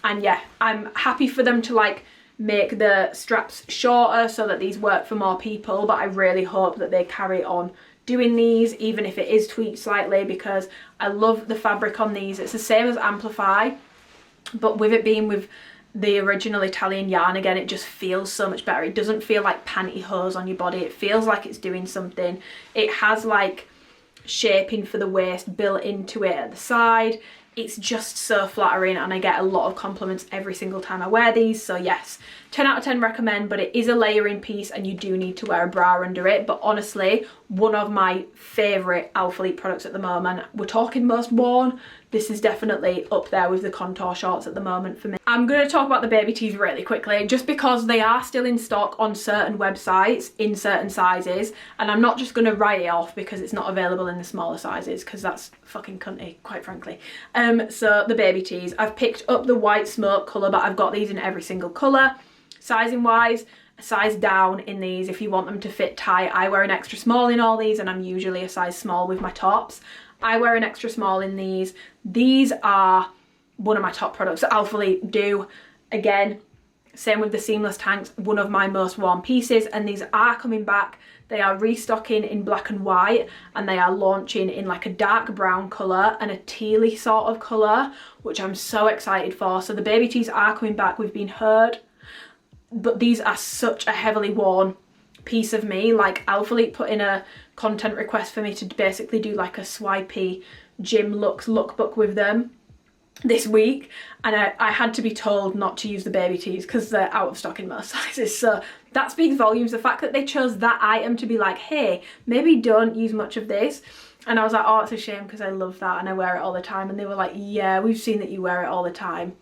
And yeah, I'm happy for them to like make the straps shorter so that these work for more people, but I really hope that they carry on doing these, even if it is tweaked slightly, because I love the fabric on these. It's the same as Amplify, but with it being with the original Italian yarn, again, it just feels so much better. It doesn't feel like pantyhose on your body. It feels like it's doing something. It has like shaping for the waist built into it at the side. It's just so flattering and I get a lot of compliments every single time I wear these. So yes, 10 out of 10 recommend, but it is a layering piece and you do need to wear a bra under it. But honestly, one of my favourite Alphalete products at the moment. We're talking most worn. This is definitely up there with the contour shorts at the moment for me. I'm going to talk about the baby tees really quickly, just because they are still in stock on certain websites in certain sizes, and I'm not just going to write it off because it's not available in the smaller sizes, because that's fucking cunty, quite frankly. So the baby tees, I've picked up the white smoke colour, but I've got these in every single colour. Sizing wise, a size down in these if you want them to fit tight. I wear an extra small in all these and I'm usually a size small with my tops. I wear an extra small in these. These are one of my top products that Alphalete do. Again, same with the seamless tanks, one of my most worn pieces, and these are coming back. They are restocking in black and white, and they are launching in like a dark brown colour and a tealy sort of colour, which I'm so excited for. So the baby tees are coming back, we've been heard, but these are such a heavily worn piece of me. Like, Alphalete put in a content request for me to basically do like a swipey gym looks lookbook with them this week, and I had to be told not to use the baby tees because they're out of stock in most sizes. So that speaks volumes, the fact that they chose that item to be like, hey, maybe don't use much of this. And I was like, oh, it's a shame because I love that and I wear it all the time. And they were like, yeah, we've seen that you wear it all the time.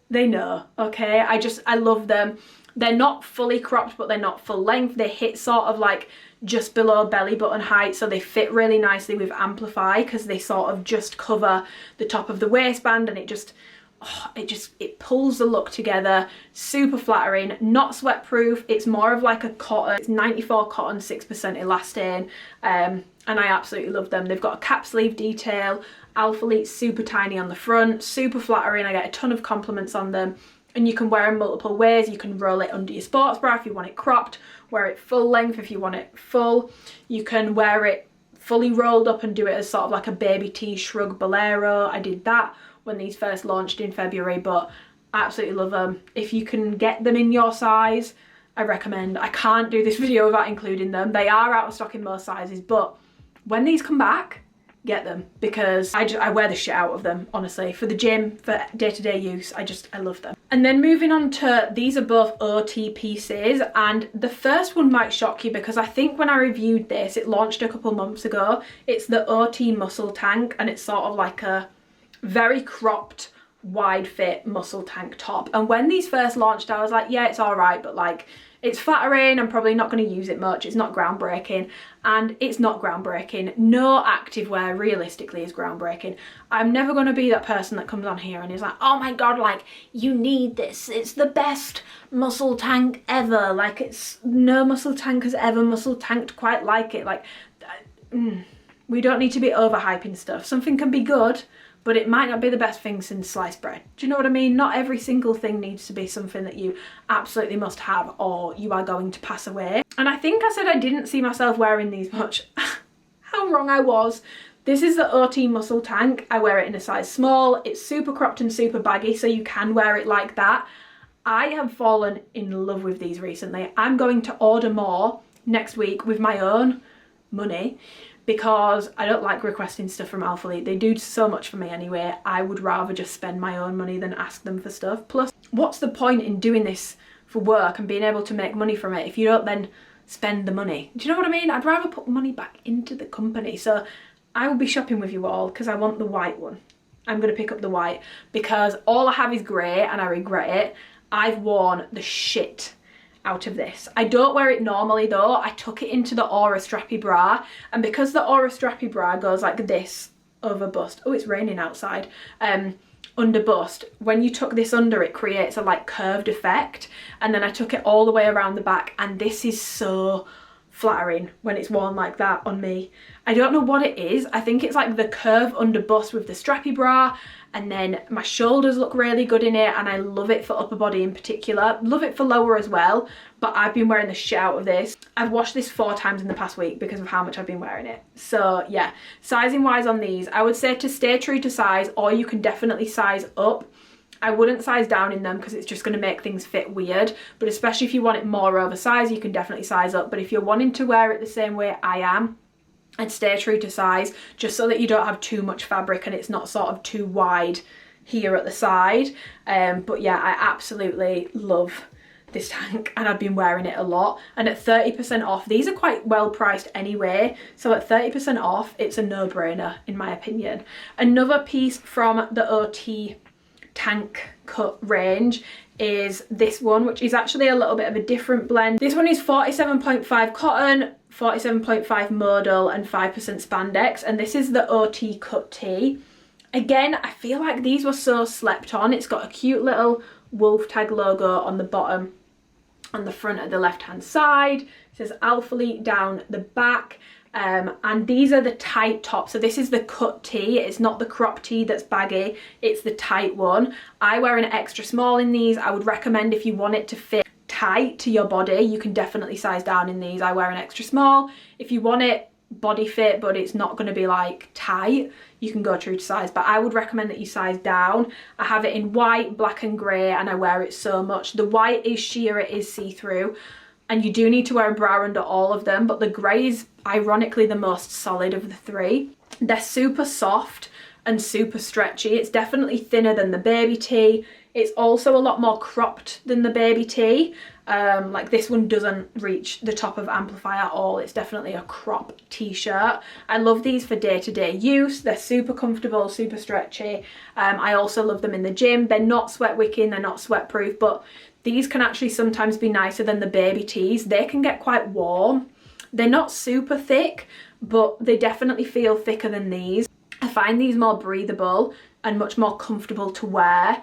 They know, okay? I love them. They're not fully cropped, but they're not full length. They hit sort of like just below belly button height, so they fit really nicely with Amplify because they sort of just cover the top of the waistband, and it pulls the look together. Super flattering, not sweat proof. It's more of like a cotton. It's 94 cotton, 6% elastane, and I absolutely love them. They've got a cap sleeve detail. Alphalete super tiny on the front, super flattering. I get a ton of compliments on them. And you can wear them multiple ways. You can roll it under your sports bra if you want it cropped, wear it full length if you want it full. You can wear it fully rolled up and do it as sort of like a baby tee shrug bolero. I did that when these first launched in February, but I absolutely love them. If you can get them in your size, I recommend. I can't do this video without including them. They are out of stock in most sizes, but when these come back, get them, because I wear the shit out of them, honestly, for the gym, for day-to-day use. I love them. And then moving on to, these are both OT pieces, and the first one might shock you because I think when I reviewed this, it launched a couple months ago. It's the OT muscle tank, and it's sort of like a very cropped wide fit muscle tank top. And when these first launched, I was like, yeah, it's all right, but like, it's flattering. I'm probably not going to use it much. It's not groundbreaking, and it's not groundbreaking. No activewear realistically is groundbreaking. I'm never going to be that person that comes on here and is like, oh my god, like, you need this, it's the best muscle tank ever. Like, it's, no muscle tank has ever muscle tanked quite like it. Like, we don't need to be overhyping stuff. Something can be good, but it might not be the best thing since sliced bread. Do you know what I mean? Not every single thing needs to be something that you absolutely must have or you are going to pass away. And I think I said I didn't see myself wearing these much. How wrong I was. This is the OT muscle tank. I wear it in a size small. It's super cropped and super baggy, so you can wear it like that. I have fallen in love with these recently. I'm going to order more next week with my own money because I don't like requesting stuff from Alphalete. They do so much for me anyway. I would rather just spend my own money than ask them for stuff. Plus, what's the point in doing this for work and being able to make money from it if you don't then spend the money? Do you know what I mean? I'd rather put money back into the company. So I will be shopping with you all because I want the white one. I'm going to pick up the white because all I have is grey and I regret it. I've worn the shit out of this. I don't wear it normally though. I took it into the Aura strappy bra, and because the Aura strappy bra goes like this over bust. Oh, it's raining outside. Under bust, when you tuck this under, it creates a like curved effect, and then I took it all the way around the back, and this is so flattering when it's worn like that on me. I don't know what it is. I think it's like the curve under bust with the strappy bra, and then my shoulders look really good in it, and I love it for upper body in particular. Love it for lower as well, but I've been wearing the shit out of this. I've washed this 4 times in the past week because of how much I've been wearing it. So yeah, sizing wise on these, I would say to stay true to size, or you can definitely size up. I wouldn't size down in them because it's just going to make things fit weird, but especially if you want it more oversized, you can definitely size up. But if you're wanting to wear it the same way I am, I'd stay true to size, just so that you don't have too much fabric and it's not sort of too wide here at the side. But yeah, I absolutely love this tank and I've been wearing it a lot. And at 30% off, these are quite well priced anyway, so at 30% off, it's a no-brainer in my opinion. Another piece from the OT tank cut range is this one, which is actually a little bit of a different blend. This one is 47.5 cotton, 47.5 modal and 5% spandex, and this is the OT cut tee. Again, I feel like these were so slept on. It's got a cute little wolf tag logo on the bottom, on the front at the left hand side. It says Alphalete down the back. And these are the tight tops. So this is the cut tee. It's not the crop tee that's baggy, it's the tight one. I wear an extra small in these. I would recommend, if you want it to fit tight to your body, you can definitely size down in these. I wear an extra small. If you want it body fit but it's not going to be like tight, you can go true to size, but I would recommend that you size down. I have it in white, black and grey, and I wear it so much. The white is sheer, it is see-through, and you do need to wear a bra under all of them, but the grey is ironically the most solid of the 3. They're super soft and super stretchy. It's definitely thinner than the baby tee. It's also a lot more cropped than the baby tee. Like this one doesn't reach the top of Amplify at all. It's definitely a crop t-shirt. I love these for day-to-day use. They're super comfortable, super stretchy. I also love them in the gym. They're not sweat wicking, they're not sweat proof, but these can actually sometimes be nicer than the baby tees. They can get quite warm. They're not super thick, but they definitely feel thicker than these. I find these more breathable and much more comfortable to wear.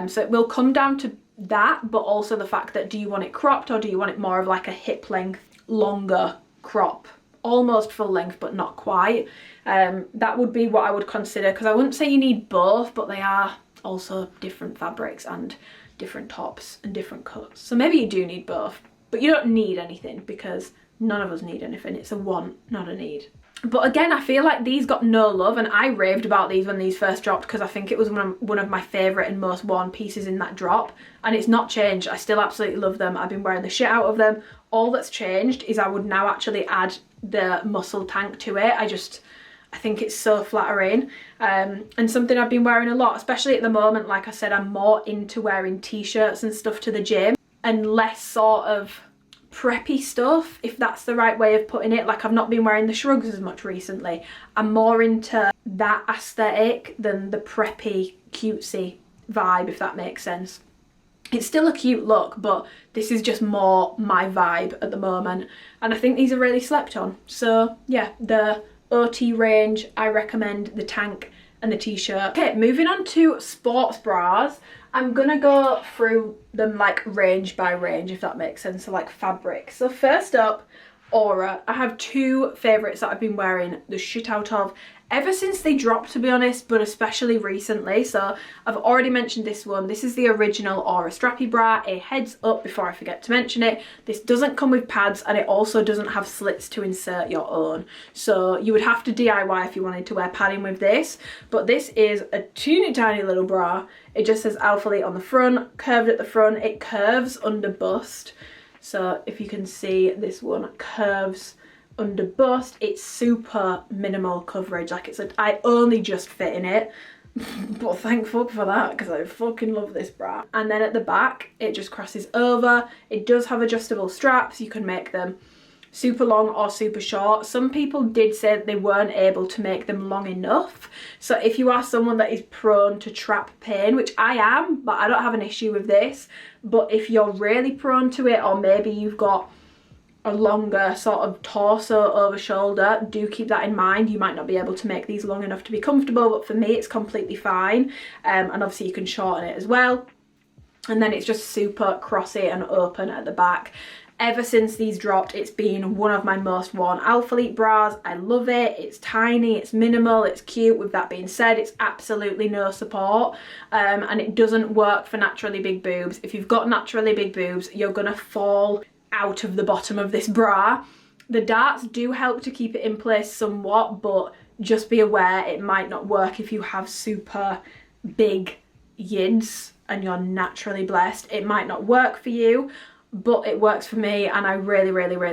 So it will come down to that, but also the fact that, do you want it cropped or do you want it more of like a hip length, longer crop? Almost full length, but not quite. That would be what I would consider, because I wouldn't say you need both, but they are also different fabrics and different tops and different cuts. So maybe you do need both, but you don't need anything, because none of us need anything. It's a want, not a need. But again, I feel like these got no love, and I raved about these when these first dropped because I think it was one of my favourite and most worn pieces in that drop, and it's not changed. I still absolutely love them. I've been wearing the shit out of them. All that's changed is I would now actually add the muscle tank to it. I think it's so flattering, and something I've been wearing a lot, especially at the moment. Like I said, I'm more into wearing t-shirts and stuff to the gym and less sort of preppy stuff, if that's the right way of putting it. Like, I've not been wearing the shrugs as much recently. I'm more into that aesthetic than the preppy cutesy vibe, if that makes sense. It's still a cute look, but this is just more my vibe at the moment, and I think these are really slept on. So yeah, the OT range, I recommend the tank and the t-shirt. Okay, moving on to sports bras. I'm gonna go through them like range by range, if that makes sense, so like fabric. So first up, Aura. I have 2 favourites that I've been wearing the shit out of ever since they dropped, to be honest, but especially recently. So I've already mentioned this one. This is the original Aura Strappy Bra. A heads up before I forget to mention it, this doesn't come with pads, and it also doesn't have slits to insert your own. So you would have to DIY if you wanted to wear padding with this. But this is a teeny tiny little bra. It just says Alphalete on the front, curved at the front. It curves under bust. So if you can see, this one curves under bust. It's super minimal coverage, like I only just fit in it, but thank fuck for that, because I fucking love this bra. And then at the back it just crosses over. It does have adjustable straps. You can make them super long or super short. Some people did say that they weren't able to make them long enough, so if you are someone that is prone to trap pain, which I am, but I don't have an issue with this, but if you're really prone to it, or maybe you've got a longer sort of torso over shoulder, do keep that in mind. You might not be able to make these long enough to be comfortable, but for me it's completely fine. And obviously you can shorten it as well. And then it's just super crossy and open at the back. Ever since these dropped, it's been one of my most worn Alphalete bras. I love it. It's tiny, it's minimal, it's cute. With that being said, it's absolutely no support, and it doesn't work for naturally big boobs. If you've got naturally big boobs, you're gonna fall out of the bottom of this bra. The darts do help to keep it in place somewhat, but just be aware it might not work if you have super big yids and you're naturally blessed. It might not work for you, but it works for me, and I really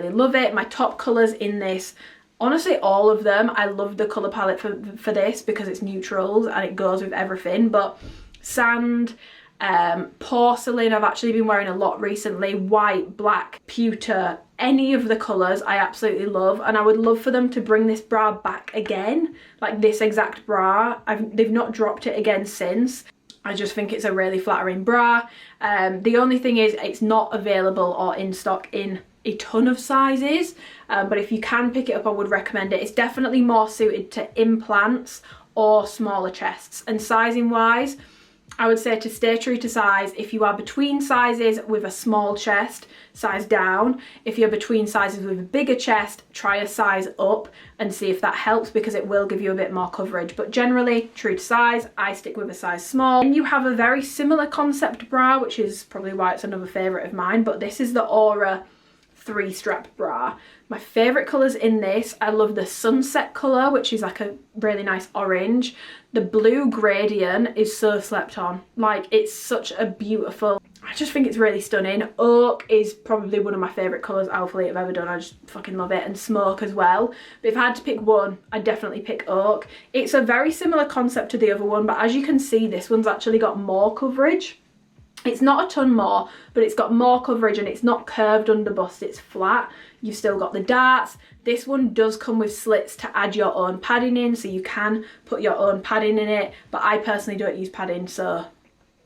love it. My top colours in this, honestly all of them, I love the colour palette for this because it's neutrals and it goes with everything. But sand, porcelain I've actually been wearing a lot recently, white, black, pewter, any of the colours I absolutely love, and I would love for them to bring this bra back again, like this exact bra. They've not dropped it again since. I just think it's a really flattering bra. The only thing is it's not available or in stock in a ton of sizes, but if you can pick it up, I would recommend it. It's definitely more suited to implants or smaller chests, and sizing wise, I would say to stay true to size. If you are between sizes with a small chest, size down. If you're between sizes with a bigger chest, try a size up and see if that helps, because it will give you a bit more coverage. But generally, true to size, I stick with a size small. And you have a very similar concept bra, which is probably why it's another favourite of mine, but this is the Aura 3-strap bra. My favourite colours in this, I love the sunset colour, which is like a really nice orange. The blue gradient is so slept on. Like, it's such a beautiful, I just think it's really stunning. Oak is probably one of my favourite colours Alphalete have ever done. I just fucking love it. And smoke as well. But if I had to pick one, I'd definitely pick oak. It's a very similar concept to the other one, but as you can see, this one's actually got more coverage. It's not a ton more, but it's got more coverage, and it's not curved under bust, it's flat. You've still got the darts. This one does come with slits to add your own padding in, so you can put your own padding in it, but I personally don't use padding, so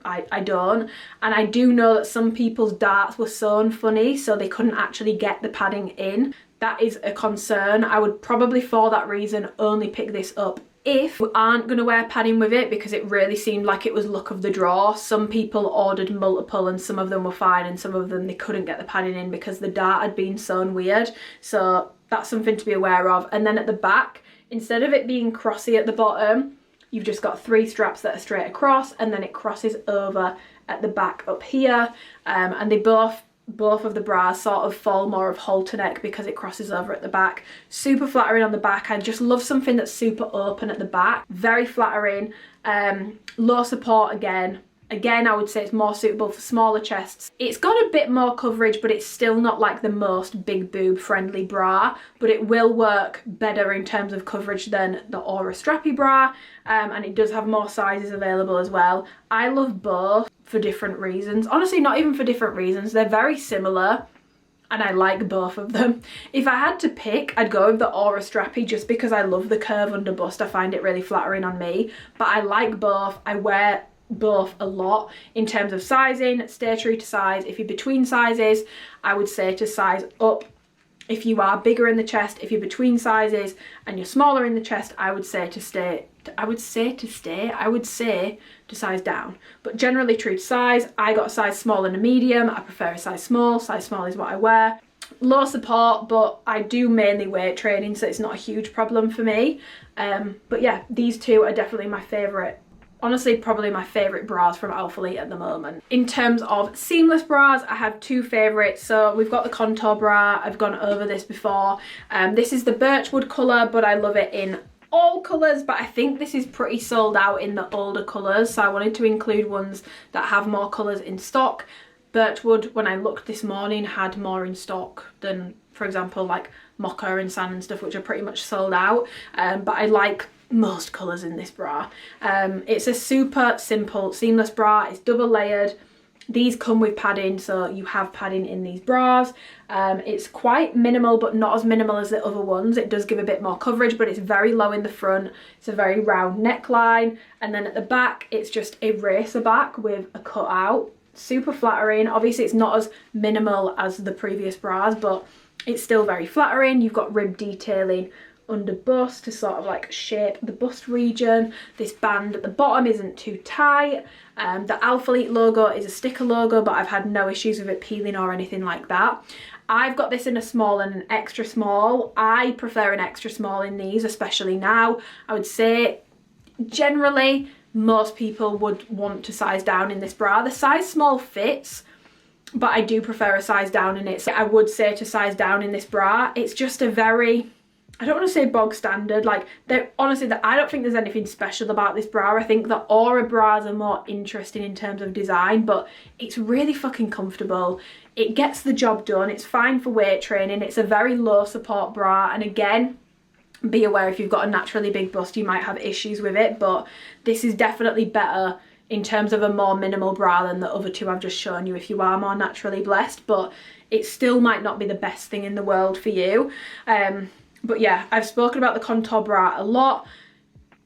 I don't. And I do know that some people's darts were sewn funny, so they couldn't actually get the padding in. That is a concern. I would probably, for that reason, only pick this up if you aren't going to wear padding with it, because it really seemed like it was luck of the draw. Some people ordered multiple and some of them were fine, and some of them they couldn't get the padding in because the dart had been sewn weird. So that's something to be aware of. And then at the back, instead of it being crossy at the bottom, you've just got 3 straps that are straight across, and then it crosses over at the back up here. And they both of the bras sort of fall more of halter neck because it crosses over at the back. Super flattering on the back. I just love something that's super open at the back. Very flattering. Low support again. Again, I would say it's more suitable for smaller chests. It's got a bit more coverage, but it's still not like the most big boob friendly bra, but it will work better in terms of coverage than the Aura Strappy bra, and it does have more sizes available as well. I love both for different reasons. Honestly, not even for different reasons. They're very similar, and I like both of them. If I had to pick, I'd go with the Aura Strappy just because I love the curve under bust. I find it really flattering on me, but I like both. I wear both a lot. In terms of sizing, stay true to size. If you're between sizes, I would say to size up. If you are bigger in the chest, if you're between sizes and you're smaller in the chest, I would say to size down. But generally true to size. I got a size small and a medium. I prefer a size small. Size small is what I wear. low support, but I do mainly weight training, so it's not a huge problem for me. But yeah, these two are definitely my favourite. Honestly, probably my favourite bras from Alphalete at the moment. In terms of seamless bras, I have two favourites. So we've got the contour bra. I've gone over this before. This is the birchwood colour, but I love it in all colours, but I think this is pretty sold out in the older colours, so I wanted to include ones that have more colours in stock. Birchwood, when I looked this morning, had more in stock than, for example, like mocha and sand and stuff, which are pretty much sold out. But I like most colours in this bra. It's a super simple seamless bra. It's double layered. These come with padding, so you have padding in these bras. It's quite minimal, but not as minimal as the other ones. It does give a bit more coverage, but it's very low in the front. It's a very round neckline, and then at the back it's just a racer back with a cutout. Super flattering. Obviously it's not as minimal as the previous bras, but it's still very flattering. You've got rib detailing under bust to sort of like shape the bust region. This band at the bottom isn't too tight. The Alphalete logo is a sticker logo, but I've had no issues with it peeling or anything like that. I've got this in a small and an extra small. I prefer an extra small in these, especially now. I would say generally most people would want to size down in this bra. The size small fits, but I do prefer a size down in it. So I would say to size down in this bra. It's just a very, I don't want to say bog standard, like honestly I don't think there's anything special about this bra. I think the Aura bras are more interesting in terms of design, but it's really fucking comfortable. It gets the job done. It's fine for weight training. It's a very low support bra, and again, be aware if you've got a naturally big bust you might have issues with it, but this is definitely better in terms of a more minimal bra than the other two I've just shown you if you are more naturally blessed, but it still might not be the best thing in the world for you. But yeah, I've spoken about the contour bra a lot.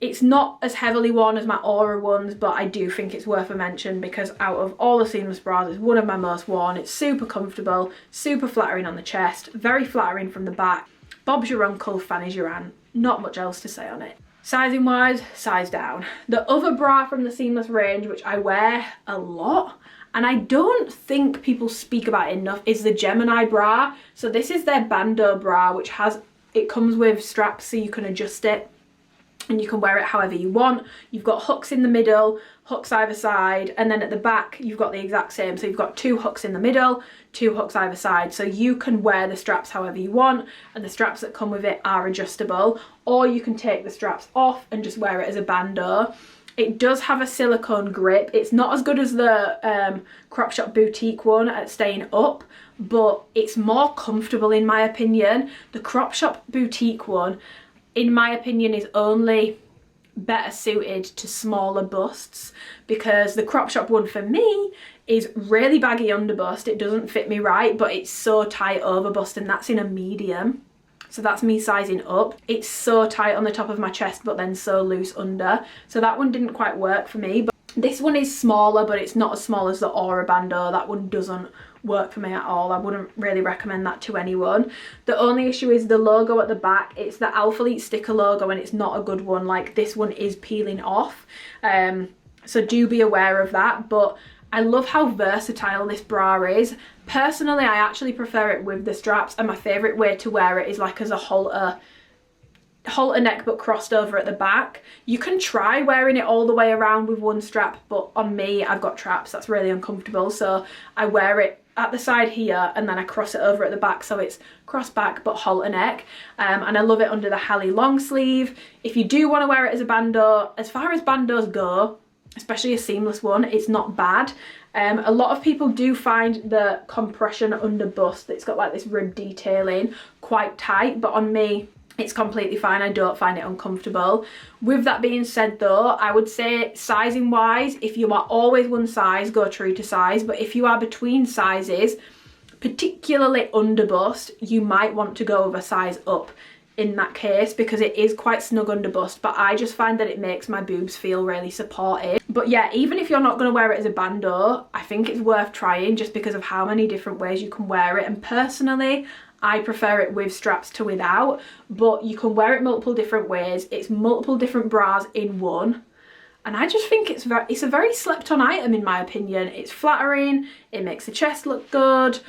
It's not as heavily worn as my Aura ones, but I do think it's worth a mention because out of all the seamless bras, it's one of my most worn. It's super comfortable, super flattering on the chest, very flattering from the back. Bob's your uncle, Fanny's your aunt. Not much else to say on it. Sizing wise, size down. The other bra from the seamless range, which I wear a lot, and I don't think people speak about it enough, is the Gemini bra. So this is their bandeau bra, which it comes with straps so you can adjust it and you can wear it however you want. You've got hooks in the middle, hooks either side, and then at the back you've got the exact same. So you've got two hooks in the middle, two hooks either side, so you can wear the straps however you want, and the straps that come with it are adjustable, or you can take the straps off and just wear it as a bandeau. It does have a silicone grip. It's not as good as the Crop Shop Boutique one at staying up, but it's more comfortable in my opinion. The Crop Shop Boutique one, in my opinion, is only better suited to smaller busts, because the Crop Shop one for me is really baggy under bust. It doesn't fit me right, but it's so tight over bust, and that's in a medium. So that's me sizing up. It's so tight on the top of my chest, but then so loose under. So that one didn't quite work for me. But this one is smaller, but it's not as small as the Aura bandeau. That one doesn't work for me at all. I wouldn't really recommend that to anyone. The only issue is the logo at the back. It's the Alphalete sticker logo, and it's not a good one. Like, this one is peeling off. So do be aware of that. But I love how versatile this bra is. Personally, I actually prefer it with the straps, and my favourite way to wear it is like as a halter neck but crossed over at the back. You can try wearing it all the way around with one strap, but on me, I've got traps. That's really uncomfortable, so I wear it at the side here and then I cross it over at the back, so it's cross back but halter neck. And I love it under the Halle long sleeve. If you do want to wear it as a bandeau, as far as bandeaus go, especially a seamless one, it's not bad. A lot of people do find the compression under bust that's got like this rib detailing quite tight, but on me it's completely fine. I don't find it uncomfortable. With that being said though, I would say sizing wise, if you are always one size, go true to size, but if you are between sizes, particularly under bust, you might want to go with a size up in that case, because it is quite snug under bust, but I just find that it makes my boobs feel really supported. But yeah, even if you're not going to wear it as a bandeau, I think it's worth trying just because of how many different ways you can wear it. And personally, I prefer it with straps to without, but you can wear it multiple different ways. It's multiple different bras in one, and I just think it's a very slept on item in my opinion. It's flattering, it makes the chest look good.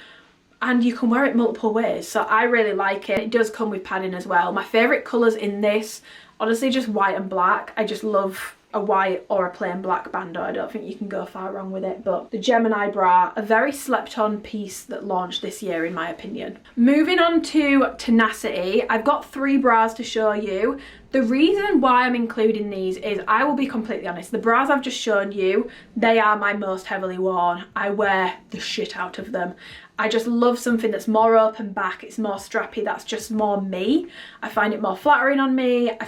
and you can wear it multiple ways, so I really like it. It does come with padding as well. My favourite colours in this, honestly, just white and black. I just love a white or a plain black bandeau. I don't think you can go far wrong with it. But the Gemini bra, a very slept on piece that launched this year in my opinion. Moving on to Tenacity, I've got 3 bras to show you. The reason why I'm including these is, I will be completely honest, the bras I've just shown you, they are my most heavily worn. I wear the shit out of them. I just love something that's more open back, it's more strappy, that's just more me. I find it more flattering on me. I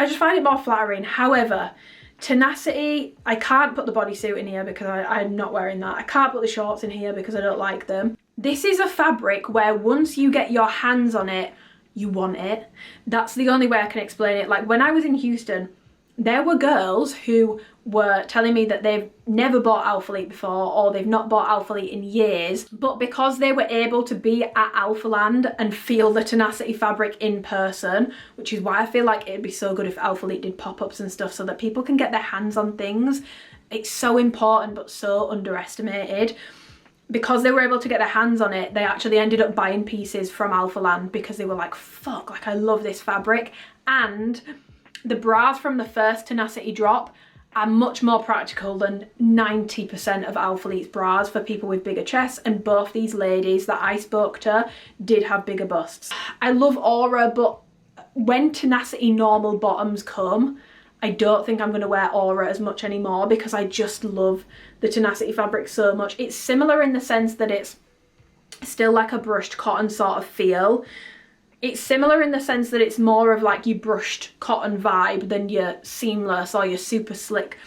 just find it more flattering. However, Tenacity, I can't put the bodysuit in here because I'm not wearing that. I can't put the shorts in here because I don't like them. This is a fabric where once you get your hands on it, you want it. That's the only way I can explain it. Like when I was in Houston, there were girls who were telling me that they've never bought Alphalete before, or they've not bought Alphalete in years, but because they were able to be at Alphaland and feel the Tenacity fabric in person, which is why I feel like it'd be so good if Alphalete did pop-ups and stuff so that people can get their hands on things. It's so important but so underestimated. Because they were able to get their hands on it, they actually ended up buying pieces from Alphaland because they were like, fuck, like I love this fabric. And the bras from the first Tenacity drop are much more practical than 90% of Alphalete's bras for people with bigger chests, and both these ladies that I spoke to did have bigger busts. I love Aura, but when Tenacity normal bottoms come, I don't think I'm going to wear Aura as much anymore because I just love the Tenacity fabric so much. It's similar in the sense that it's still like a brushed cotton sort of feel. It's similar in the sense that it's more of like your brushed cotton vibe than your seamless or your super slick,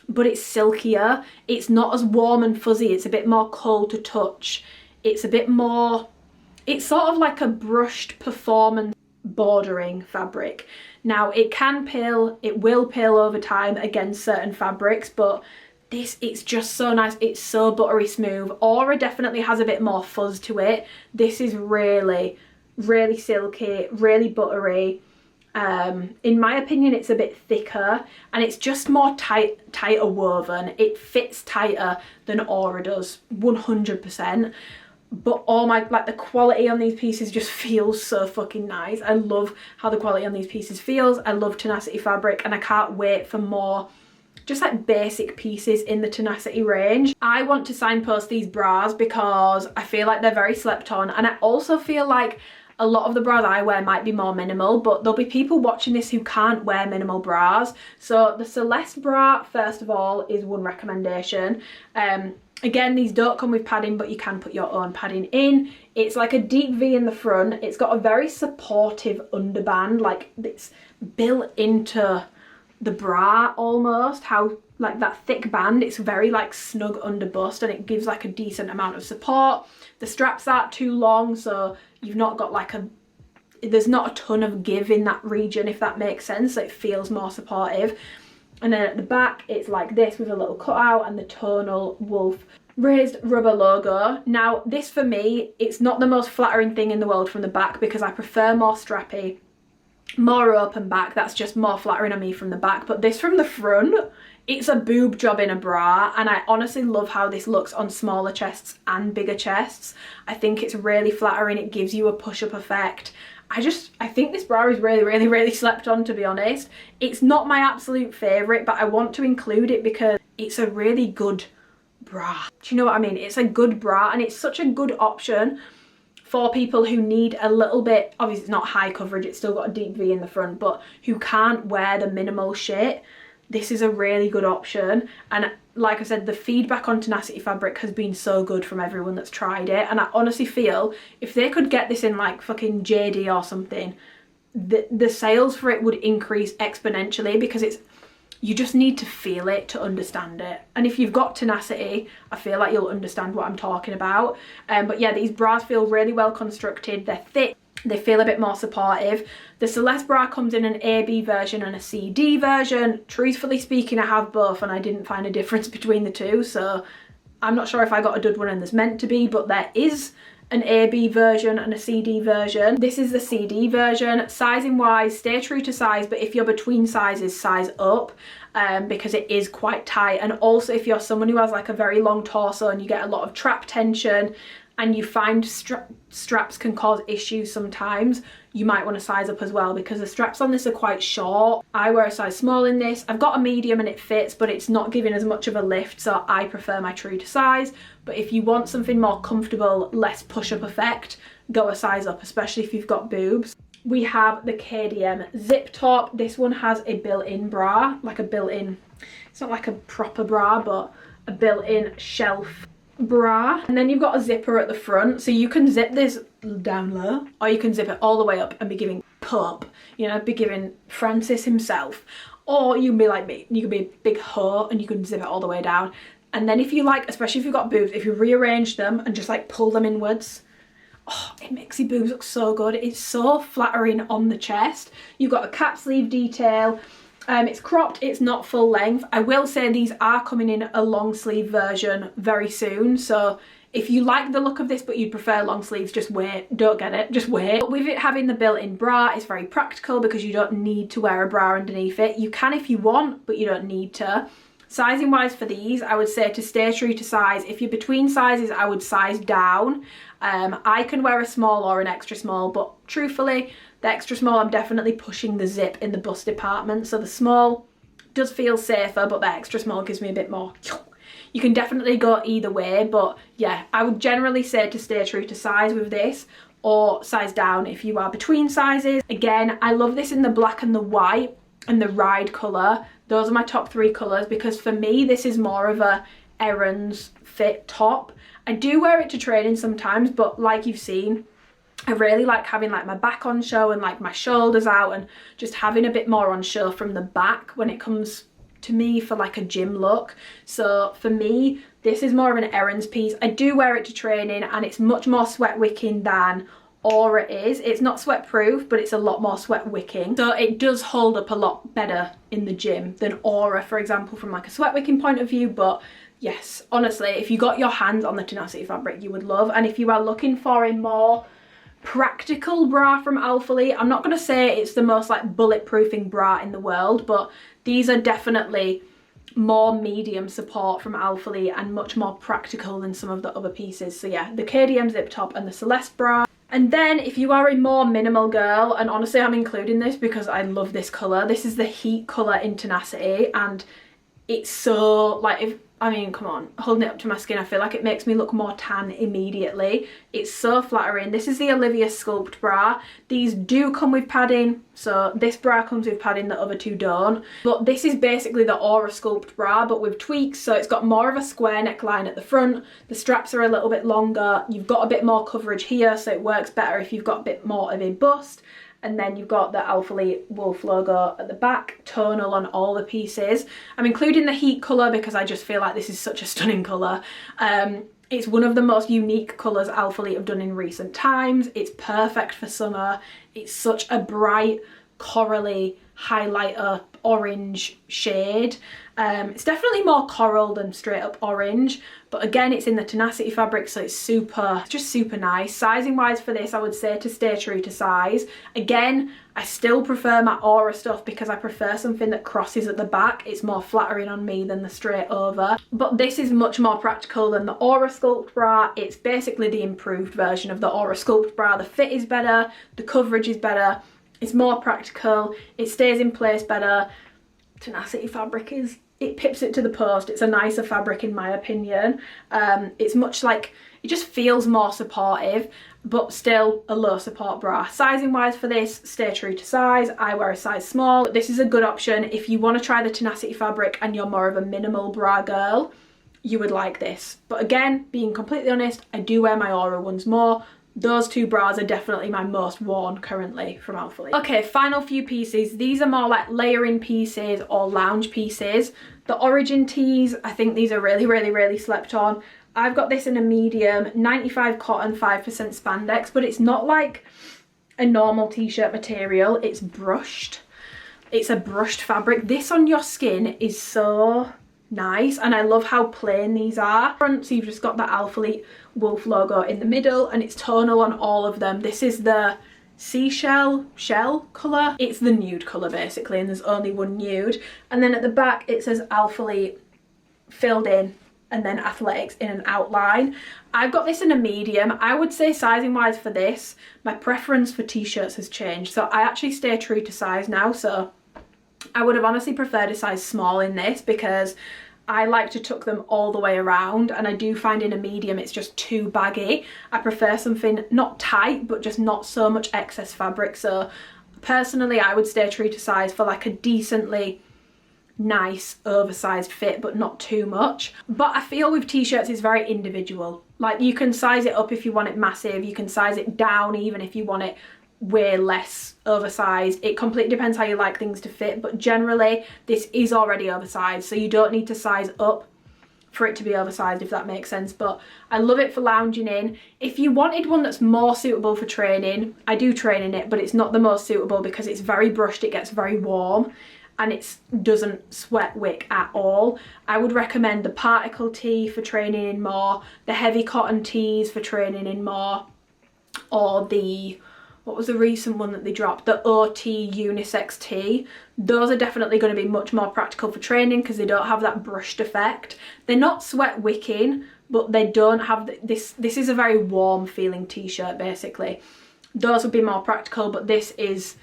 but it's silkier. It's not as warm and fuzzy. It's a bit more cold to touch. It's a bit more, it's sort of like a brushed performance bordering fabric. Now it can peel, it will peel over time against certain fabrics, but this, it's just so nice. It's so buttery smooth. Aura definitely has a bit more fuzz to it. This is really silky, really buttery. In my opinion, it's a bit thicker and it's just more tighter woven. It fits tighter than Aura does, 100%. But oh my, like the quality on these pieces just feels so fucking nice. I love how the quality on these pieces feels. I love Tenacity fabric and I can't wait for more just like basic pieces in the Tenacity range. I want to signpost these bras because I feel like they're very slept on, and I also feel like a lot of the bras I wear might be more minimal, but there'll be people watching this who can't wear minimal bras. So the Celeste bra, first of all, is one recommendation. Again, these don't come with padding, but you can put your own padding in. It's like a deep V in the front. It's got a very supportive underband, like it's built into the bra almost, how like that thick band, it's very like snug under bust and it gives like a decent amount of support. The straps aren't too long, so you've not got like there's not a ton of give in that region, if that makes sense. So it feels more supportive. And then at the back, it's like this with a little cutout and the tonal wolf raised rubber logo. Now this for me, it's not the most flattering thing in the world from the back because I prefer more strappy, more open back. That's just more flattering on me from the back. But this from the front, it's a boob job in a bra, and I honestly love how this looks on smaller chests and bigger chests. I think it's really flattering. It gives you a push-up effect. I think this bra is really slept on, to be honest. It's not my absolute favourite, but I want to include it because it's a really good bra. Do you know what I mean? It's a good bra and it's such a good option for people who need a little bit, obviously it's not high coverage, it's still got a deep V in the front, but who can't wear the minimal shit. This is a really good option. And like I said, the feedback on Tenacity fabric has been so good from everyone that's tried it. And I honestly feel if they could get this in like fucking JD or something, the sales for it would increase exponentially because you just need to feel it to understand it. And if you've got Tenacity, I feel like you'll understand what I'm talking about. But yeah, these bras feel really well constructed. They're thick. They feel a bit more supportive. The Celeste bra comes in an AB version and a CD version. Truthfully speaking, I have both and I didn't find a difference between the two. So I'm not sure if I got a dud one and there's meant to be, but there is an AB version and a CD version. This is the CD version. Sizing wise, stay true to size, but if you're between sizes, size up because it is quite tight. And also if you're someone who has like a very long torso and you get a lot of trap tension, and you find straps can cause issues sometimes, you might want to size up as well, because the straps on this are quite short. I wear a size small in this. I've got a medium and it fits, but it's not giving as much of a lift, so I prefer my true to size. But if you want something more comfortable, less push-up effect, go a size up, especially if you've got boobs. We have the KDM zip top. This one has a built-in bra, like a built-in, it's not like a proper bra, but a built-in shelf bra. And then you've got a zipper at the front, so you can zip this down low, or you can zip it all the way up and be giving pup, you know, be giving Francis himself. Or you can be like me, you can be a big hoe and you can zip it all the way down. And then if you like, especially if you've got boobs, if you rearrange them and just like pull them inwards, oh, it makes your boobs look so good. It's so flattering on the chest. You've got a cap sleeve detail. It's cropped, it's not full length. I will say these are coming in a long sleeve version very soon, so if you like the look of this but you'd prefer long sleeves, just wait. Don't get it, just wait. But with it having the built-in bra, it's very practical because you don't need to wear a bra underneath it. You can if you want, but you don't need to. Sizing wise for these, I would say to stay true to size. If you're between sizes, I would size down. I can wear a small or an extra small, but truthfully, the extra small, I'm definitely pushing the zip in the bust department. So the small does feel safer, but the extra small gives me a bit more. You can definitely go either way, but yeah, I would generally say to stay true to size with this, or size down if you are between sizes. Again, I love this in the black and the white and the ride colour. Those are my top 3 colours, because for me, this is more of a errands fit top. I do wear it to training sometimes, but like you've seen, I really like having like my back on show and like my shoulders out, and just having a bit more on show from the back when it comes to me for like a gym look. So for me, this is more of an errands piece. I do wear it to training, and it's much more sweat wicking than Aura is. It's not sweat proof, but it's a lot more sweat wicking, so it does hold up a lot better in the gym than Aura, for example, from like a sweat wicking point of view. But yes, honestly, if you got your hands on the Tenacity fabric, you would love. And if you are looking for a more practical bra from Alphalete, I'm not going to say it's the most like bulletproofing bra in the world, but these are definitely more medium support from Alphalete and much more practical than some of the other pieces. So yeah, the KDM zip top and the Celeste bra. And then if you are a more minimal girl, and honestly I'm including this because I love this colour, this is the Heat colour in Tenacity, and it's so like, I mean, come on, holding it up to my skin, I feel like it makes me look more tan immediately. It's so flattering. This is the Olivia Sculpt bra. These do come with padding, so this bra comes with padding, the other two don't. But this is basically the Aura Sculpt bra, but with tweaks, so it's got more of a square neckline at the front. The straps are a little bit longer. You've got a bit more coverage here, so it works better if you've got a bit more of a bust. And then you've got the Alphalete wolf logo at the back, tonal on all the pieces. I'm including the Heat colour because I just feel like this is such a stunning colour. It's one of the most unique colours Alphalete have done in recent times. It's perfect for summer. It's such a bright, corally, highlighter, orange shade. It's definitely more coral than straight up orange, but again, it's in the Tenacity fabric, so it's just super nice. Sizing wise for this, I would say to stay true to size. Again, I still prefer my Aura stuff because I prefer something that crosses at the back. It's more flattering on me than the straight over, but this is much more practical than the Aura Sculpt bra. It's basically the improved version of the Aura Sculpt bra. The fit is better, the coverage is better, it's more practical, it stays in place better. Tenacity fabric it pips it to the post. It's a nicer fabric in my opinion. It's much like, it just feels more supportive, but still a low support bra. Sizing wise for this, stay true to size. I wear a size small. This is a good option if you want to try the Tenacity fabric and you're more of a minimal bra girl. You would like this. But again, being completely honest, I do wear my Aura ones more. Those two bras are definitely my most worn currently from Alphalete. Okay, final few pieces. These are more like layering pieces or lounge pieces. The Origin tees, I think these are really slept on. I've got this in a medium, 95 cotton, 5% spandex, but it's not like a normal t-shirt material. It's brushed. It's a brushed fabric. This on your skin is so nice, and I love how plain these are. So you've just got the Alphalete wolf logo in the middle, and it's tonal on all of them. This is the seashell shell colour. It's the nude colour basically, and there's only one nude. And then at the back it says Alphalete filled in and then athletics in an outline. I've got this in a medium. I would say sizing wise for this, my preference for t-shirts has changed. So I actually stay true to size now. So I would have honestly preferred a size small in this because I like to tuck them all the way around, and I do find in a medium it's just too baggy. I prefer something not tight but just not so much excess fabric. So personally I would stay true to size for like a decently nice oversized fit but not too much. But I feel with t-shirts it's very individual. Like you can size it up if you want it massive, you can size it down even if you want it way less oversized. It completely depends how you like things to fit, but generally this is already oversized, so you don't need to size up for it to be oversized, if that makes sense. But I love it for lounging in. If you wanted one that's more suitable for training, I do train in it, but it's not the most suitable because it's very brushed, it gets very warm, and it doesn't sweat wick at all. I would recommend the particle tee for training in more, the heavy cotton tees for training in more, or the, what was the recent one that they dropped? The OT unisex tee. Those are definitely going to be much more practical for training because they don't have that brushed effect. They're not sweat wicking, but they don't have this. This is a very warm feeling t-shirt basically. Those would be more practical, but this is,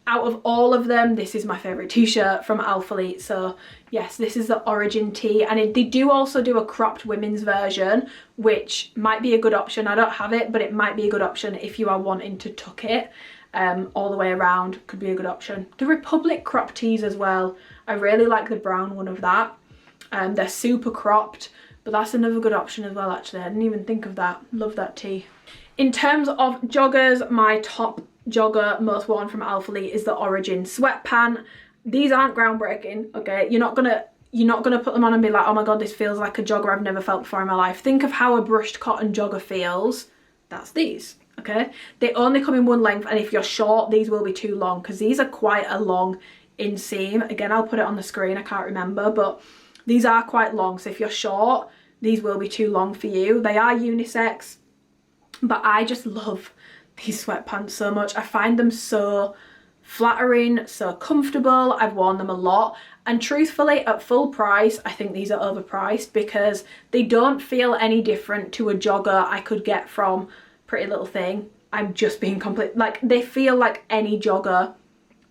out of all of them, this is my favourite t-shirt from Alphalete. So yes, this is the Origin tee, and they do also do a cropped women's version, which might be a good option. I don't have it, but it might be a good option if you are wanting to tuck it all the way around. Could be a good option. The Republic crop tees as well, I really like the brown one of that. They're super cropped, but that's another good option as well actually. I didn't even think of that. Love that tee. In terms of joggers, my top jogger most worn from Alphalete is the Origin sweat pant. These aren't groundbreaking, okay? You're not gonna put them on and be like, oh my god, this feels like a jogger I've never felt before in my life. Think of how a brushed cotton jogger feels. That's these, okay? They only come in one length, and if you're short, these will be too long because these are quite a long inseam. Again, I'll put it on the screen, I can't remember, but these are quite long. So if you're short, these will be too long for you. They are unisex, but I just love these sweatpants so much. I find them so flattering, so comfortable. I've worn them a lot, and truthfully at full price I think these are overpriced because they don't feel any different to a jogger I could get from Pretty Little Thing. I'm just being complete, like they feel like any jogger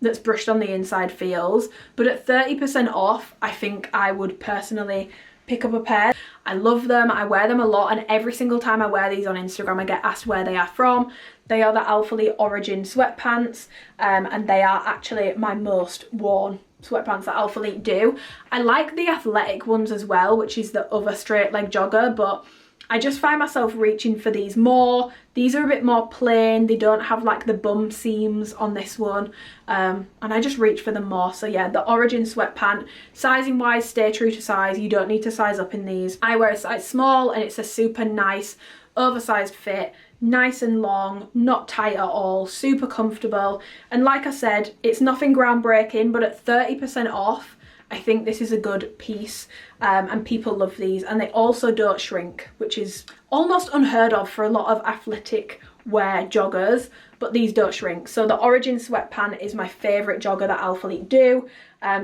that's brushed on the inside feels, but at 30% off I think I would personally pick up a pair. I love them, I wear them a lot, and every single time I wear these on Instagram I get asked where they are from. They are the Alphalete Origin sweatpants, and they are actually my most worn sweatpants that Alphalete do. I like the athletic ones as well, which is the other straight leg jogger, but I just find myself reaching for these more. These are a bit more plain, they don't have like the bum seams on this one, and I just reach for them more. So yeah, the Origin sweatpant, sizing wise, stay true to size. You don't need to size up in these. I wear a size small, and it's a super nice oversized fit, nice and long, not tight at all, super comfortable. And like I said, it's nothing groundbreaking, but at 30% off I think this is a good piece, and people love these, and they also don't shrink, which is almost unheard of for a lot of athletic wear joggers, but these don't shrink. So the Origin sweatpant is my favourite jogger that Alphalete do.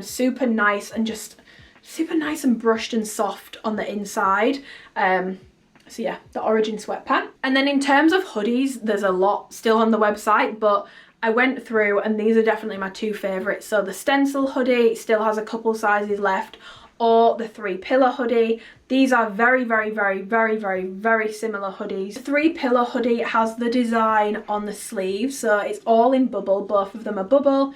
Super nice, and just super nice and brushed and soft on the inside. So yeah, the Origin sweatpant. And then in terms of hoodies, there's a lot still on the website, but I went through and these are definitely my two favourites. So the stencil hoodie still has a couple sizes left, or the 3-pillar hoodie. These are very, very, very, very, very, very similar hoodies. The 3-pillar hoodie has the design on the sleeve, so it's all in bubble. Both of them are bubble.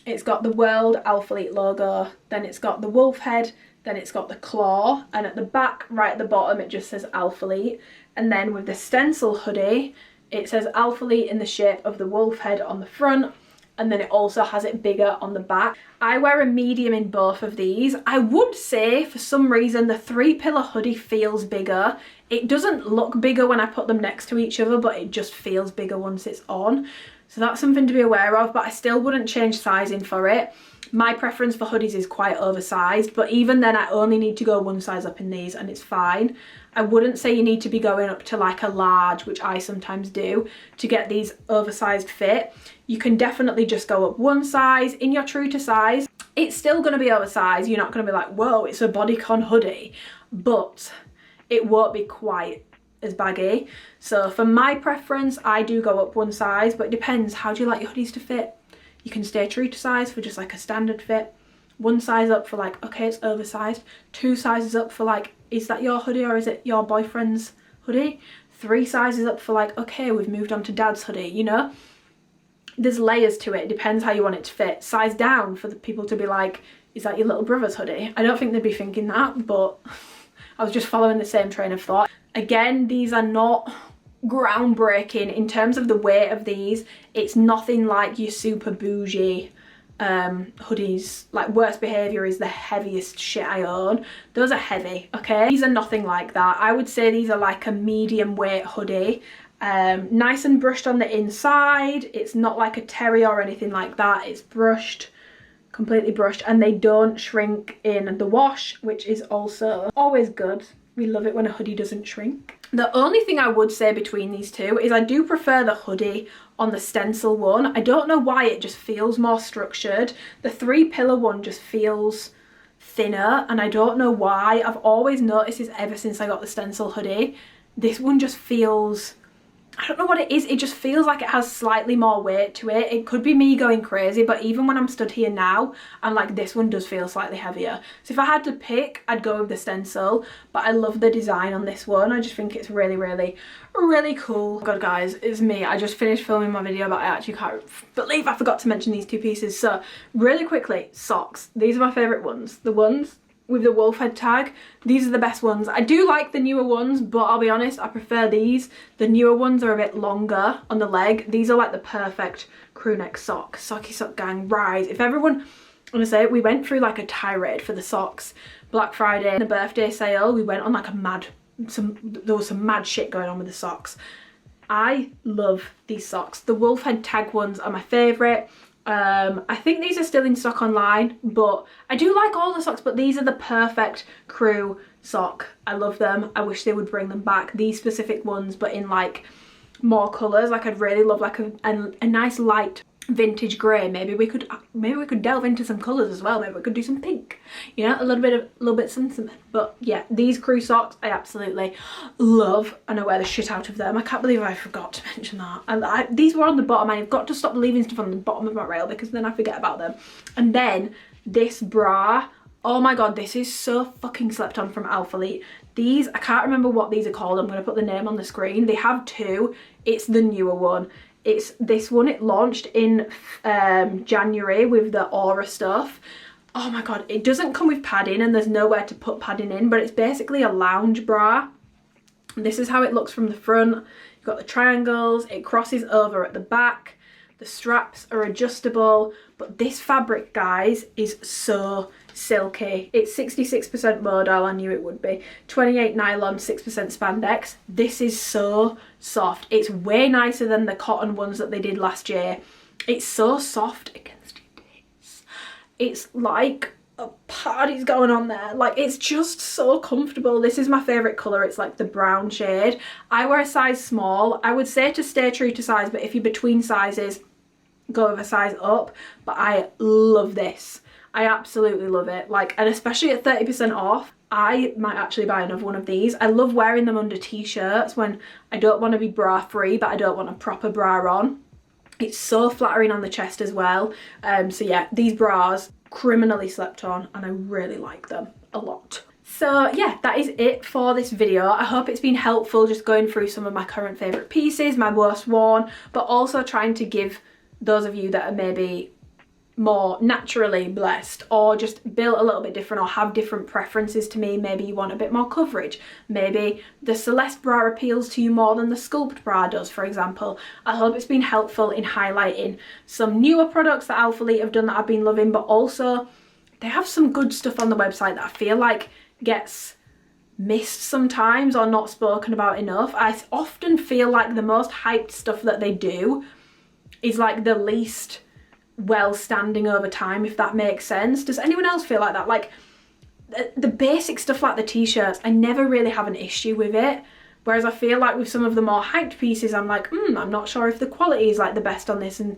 It's got the World Alphalete logo, then it's got the wolf head, then it's got the claw, and at the back, right at the bottom, it just says Alphalete. And then with the stencil hoodie, it says Alphalete in the shape of the wolf head on the front, and then it also has it bigger on the back. I wear a medium in both of these. I would say for some reason the 3-pillar hoodie feels bigger. It doesn't look bigger when I put them next to each other, but it just feels bigger once it's on. So that's something to be aware of, but I still wouldn't change sizing for it. My preference for hoodies is quite oversized, but even then I only need to go one size up in these and it's fine. I wouldn't say you need to be going up to like a large, which I sometimes do, to get these oversized fit. You can definitely just go up one size in your true to size. It's still going to be oversized. You're not going to be like, whoa, it's a bodycon hoodie. But it won't be quite as baggy. So for my preference, I do go up one size, but it depends. How do you like your hoodies to fit? You can stay true to size for just like a standard fit. One size up for like, okay, it's oversized. 2 sizes up for like, is that your hoodie or is it your boyfriend's hoodie? 3 sizes up for like, okay, we've moved on to dad's hoodie, you know? There's layers to it. It depends how you want it to fit. Size down for the people to be like, is that your little brother's hoodie? I don't think they'd be thinking that, but I was just following the same train of thought. Again, these are not groundbreaking in terms of the weight of these. It's nothing like your super bougie hoodies. Like Worst Behaviour is the heaviest shit I own. Those are heavy, okay? These are nothing like that. I would say these are like a medium weight hoodie. Nice and brushed on the inside. It's not like a terry or anything like that. It's brushed, completely brushed, and they don't shrink in the wash, which is also always good. We love it when a hoodie doesn't shrink. The only thing I would say between these two is I do prefer the hoodie on the stencil one. I don't know why, it just feels more structured. The 3-pillar one just feels thinner, and I don't know why. I've always noticed this ever since I got the stencil hoodie. This one just feels, I don't know what it is, it just feels like it has slightly more weight to it. It could be me going crazy, but even when I'm stood here now, I'm like, this one does feel slightly heavier. So if I had to pick, I'd go with the stencil, but I love the design on this one. I just think it's really, really, really cool. Oh God, guys, it's me. I just finished filming my video, but I actually can't believe I forgot to mention these 2 pieces. So really quickly, socks. These are my favourite ones. The ones with the wolf head tag, these are the best ones. I do like the newer ones, but I'll be honest, I prefer these. The newer ones are a bit longer on the leg. These are like the perfect crew neck sock. Socky sock gang, rise. If everyone, honestly, we went through like a tirade for the socks. Black Friday, the birthday sale, we went on like a mad, there was some mad shit going on with the socks. I love these socks. The wolf head tag ones are my favourite. I think these are still in stock online, but I do like all the socks, but these are the perfect crew sock. I love them. I wish they would bring them back, these specific ones, but in like more colours. Like I'd really love like a nice light vintage grey. Maybe we could delve into some colours as well. Maybe we could do some pink, you know, a little bit something. But yeah, these crew socks I absolutely love, and I wear the shit out of them. I can't believe I forgot to mention that. And these were on the bottom. I've got to stop leaving stuff on the bottom of my rail because then I forget about them. And then this bra, oh my God, this is so fucking slept on from Alphalete. These, I can't remember what these are called. I'm going to put the name on the screen. They have 2. It's the newer one. It's this one. It launched in January with the Aura stuff. Oh my God, it doesn't come with padding and there's nowhere to put padding in, but it's basically a lounge bra. And this is how it looks from the front. You've got the triangles, it crosses over at the back. The straps are adjustable, but this fabric, guys, is so silky. It's 66% modal, I knew it would be. 28 nylon, 6% spandex. This is so soft. It's way nicer than the cotton ones that they did last year. It's so soft against your tits. It's like a party's going on there. Like, it's just so comfortable. This is my favourite colour. It's like the brown shade. I wear a size small. I would say to stay true to size, but if you're between sizes, go with a size up. But I love this. I absolutely love it. Like, and especially at 30% off, I might actually buy another one of these. I love wearing them under t-shirts when I don't want to be bra free, but I don't want a proper bra on. It's so flattering on the chest as well. So yeah, these bras, criminally slept on, and I really like them a lot. So yeah, that is it for this video. I hope it's been helpful just going through some of my current favourite pieces, my most worn, but also trying to give those of you that are maybe more naturally blessed or just built a little bit different or have different preferences to me. Maybe you want a bit more coverage. Maybe the Celeste bra appeals to you more than the Sculpt bra does, for example. I hope it's been helpful in highlighting some newer products that Alphalete have done that I've been loving, but also they have some good stuff on the website that I feel like gets missed sometimes or not spoken about enough. I often feel like the most hyped stuff that they do is like the least well standing over time, if that makes sense. Does anyone else feel like that? Like the basic stuff like the t-shirts, I never really have an issue with it, whereas I feel like with some of the more hyped pieces I'm like, I'm not sure if the quality is like the best on this, and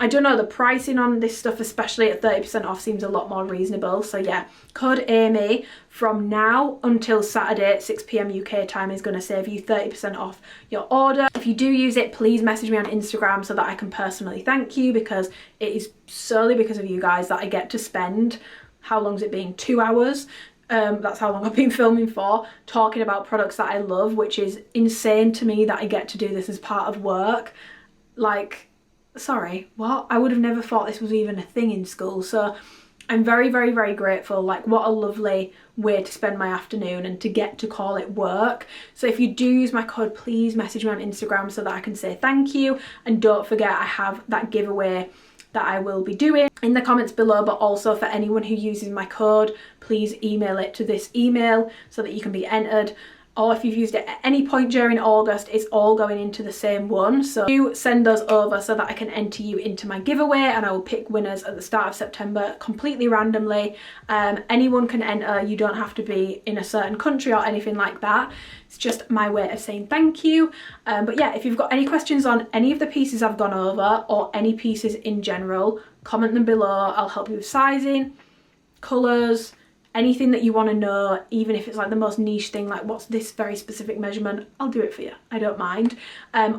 I don't know, the pricing on this stuff, especially at 30% off, seems a lot more reasonable. So yeah, code Amy from now until Saturday at 6 PM UK time is going to save you 30% off your order. If you do use it, please message me on Instagram so that I can personally thank you, because it is solely because of you guys that I get to spend, how long's it been, 2 hours? That's how long I've been filming for, talking about products that I love, which is insane to me that I get to do this as part of work. Like, sorry, what? I would have never thought this was even a thing in school. So I'm very, very, very grateful. Like, what a lovely way to spend my afternoon and to get to call it work. So if you do use my code, please message me on Instagram so that I can say thank you. And don't forget, I have that giveaway that I will be doing in the comments below, but also for anyone who uses my code, please email it to this email so that you can be entered. Or if you've used it at any point during August, it's all going into the same one. So do send those over so that I can enter you into my giveaway, and I will pick winners at the start of September completely randomly. Anyone can enter. You don't have to be in a certain country or anything like that. It's just my way of saying thank you. But yeah, if you've got any questions on any of the pieces I've gone over or any pieces in general, comment them below. I'll help you with sizing, colours, anything that you want to know, even if it's like the most niche thing, like what's this very specific measurement, I'll do it for you, I don't mind.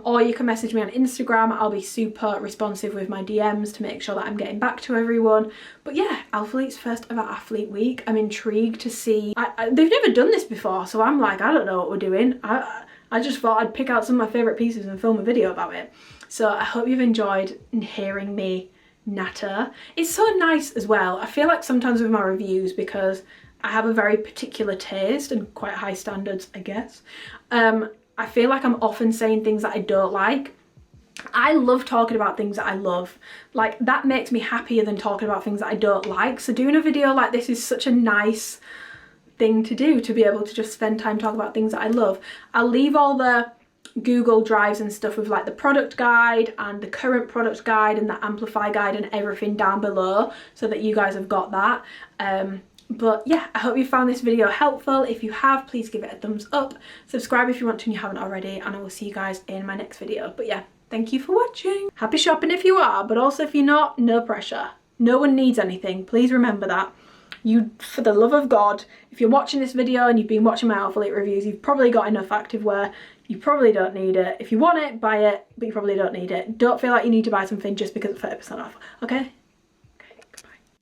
Or you can message me on Instagram. I'll be super responsive with my DMs to make sure that I'm getting back to everyone. But yeah, Alphalete's first ever athlete week. I'm intrigued to see, they've never done this before, so I'm like, I don't know what we're doing. I just thought I'd pick out some of my favourite pieces and film a video about it. So I hope you've enjoyed hearing me natter. It's so nice as well. I feel like sometimes with my reviews, because I have a very particular taste and quite high standards, I guess, I feel like I'm often saying things that I don't like. I love talking about things that I love. Like, that makes me happier than talking about things that I don't like. So doing a video like this is such a nice thing to do, to be able to just spend time talking about things that I love. I'll leave all the Google Drives and stuff with like the product guide and the current product guide and the Amplify guide and everything down below so that you guys have got that. But yeah, I hope you found this video helpful. If you have, please give it a thumbs up. Subscribe if you want to and you haven't already, and I will see you guys in my next video. But yeah, thank you for watching. Happy shopping if you are, but also if you're not, no pressure. No one needs anything. Please remember that. You, for the love of God, if you're watching this video and you've been watching my Alphalete reviews, you've probably got enough activewear. You probably don't need it. If you want it, buy it, but you probably don't need it. Don't feel like you need to buy something just because it's 30% off, okay?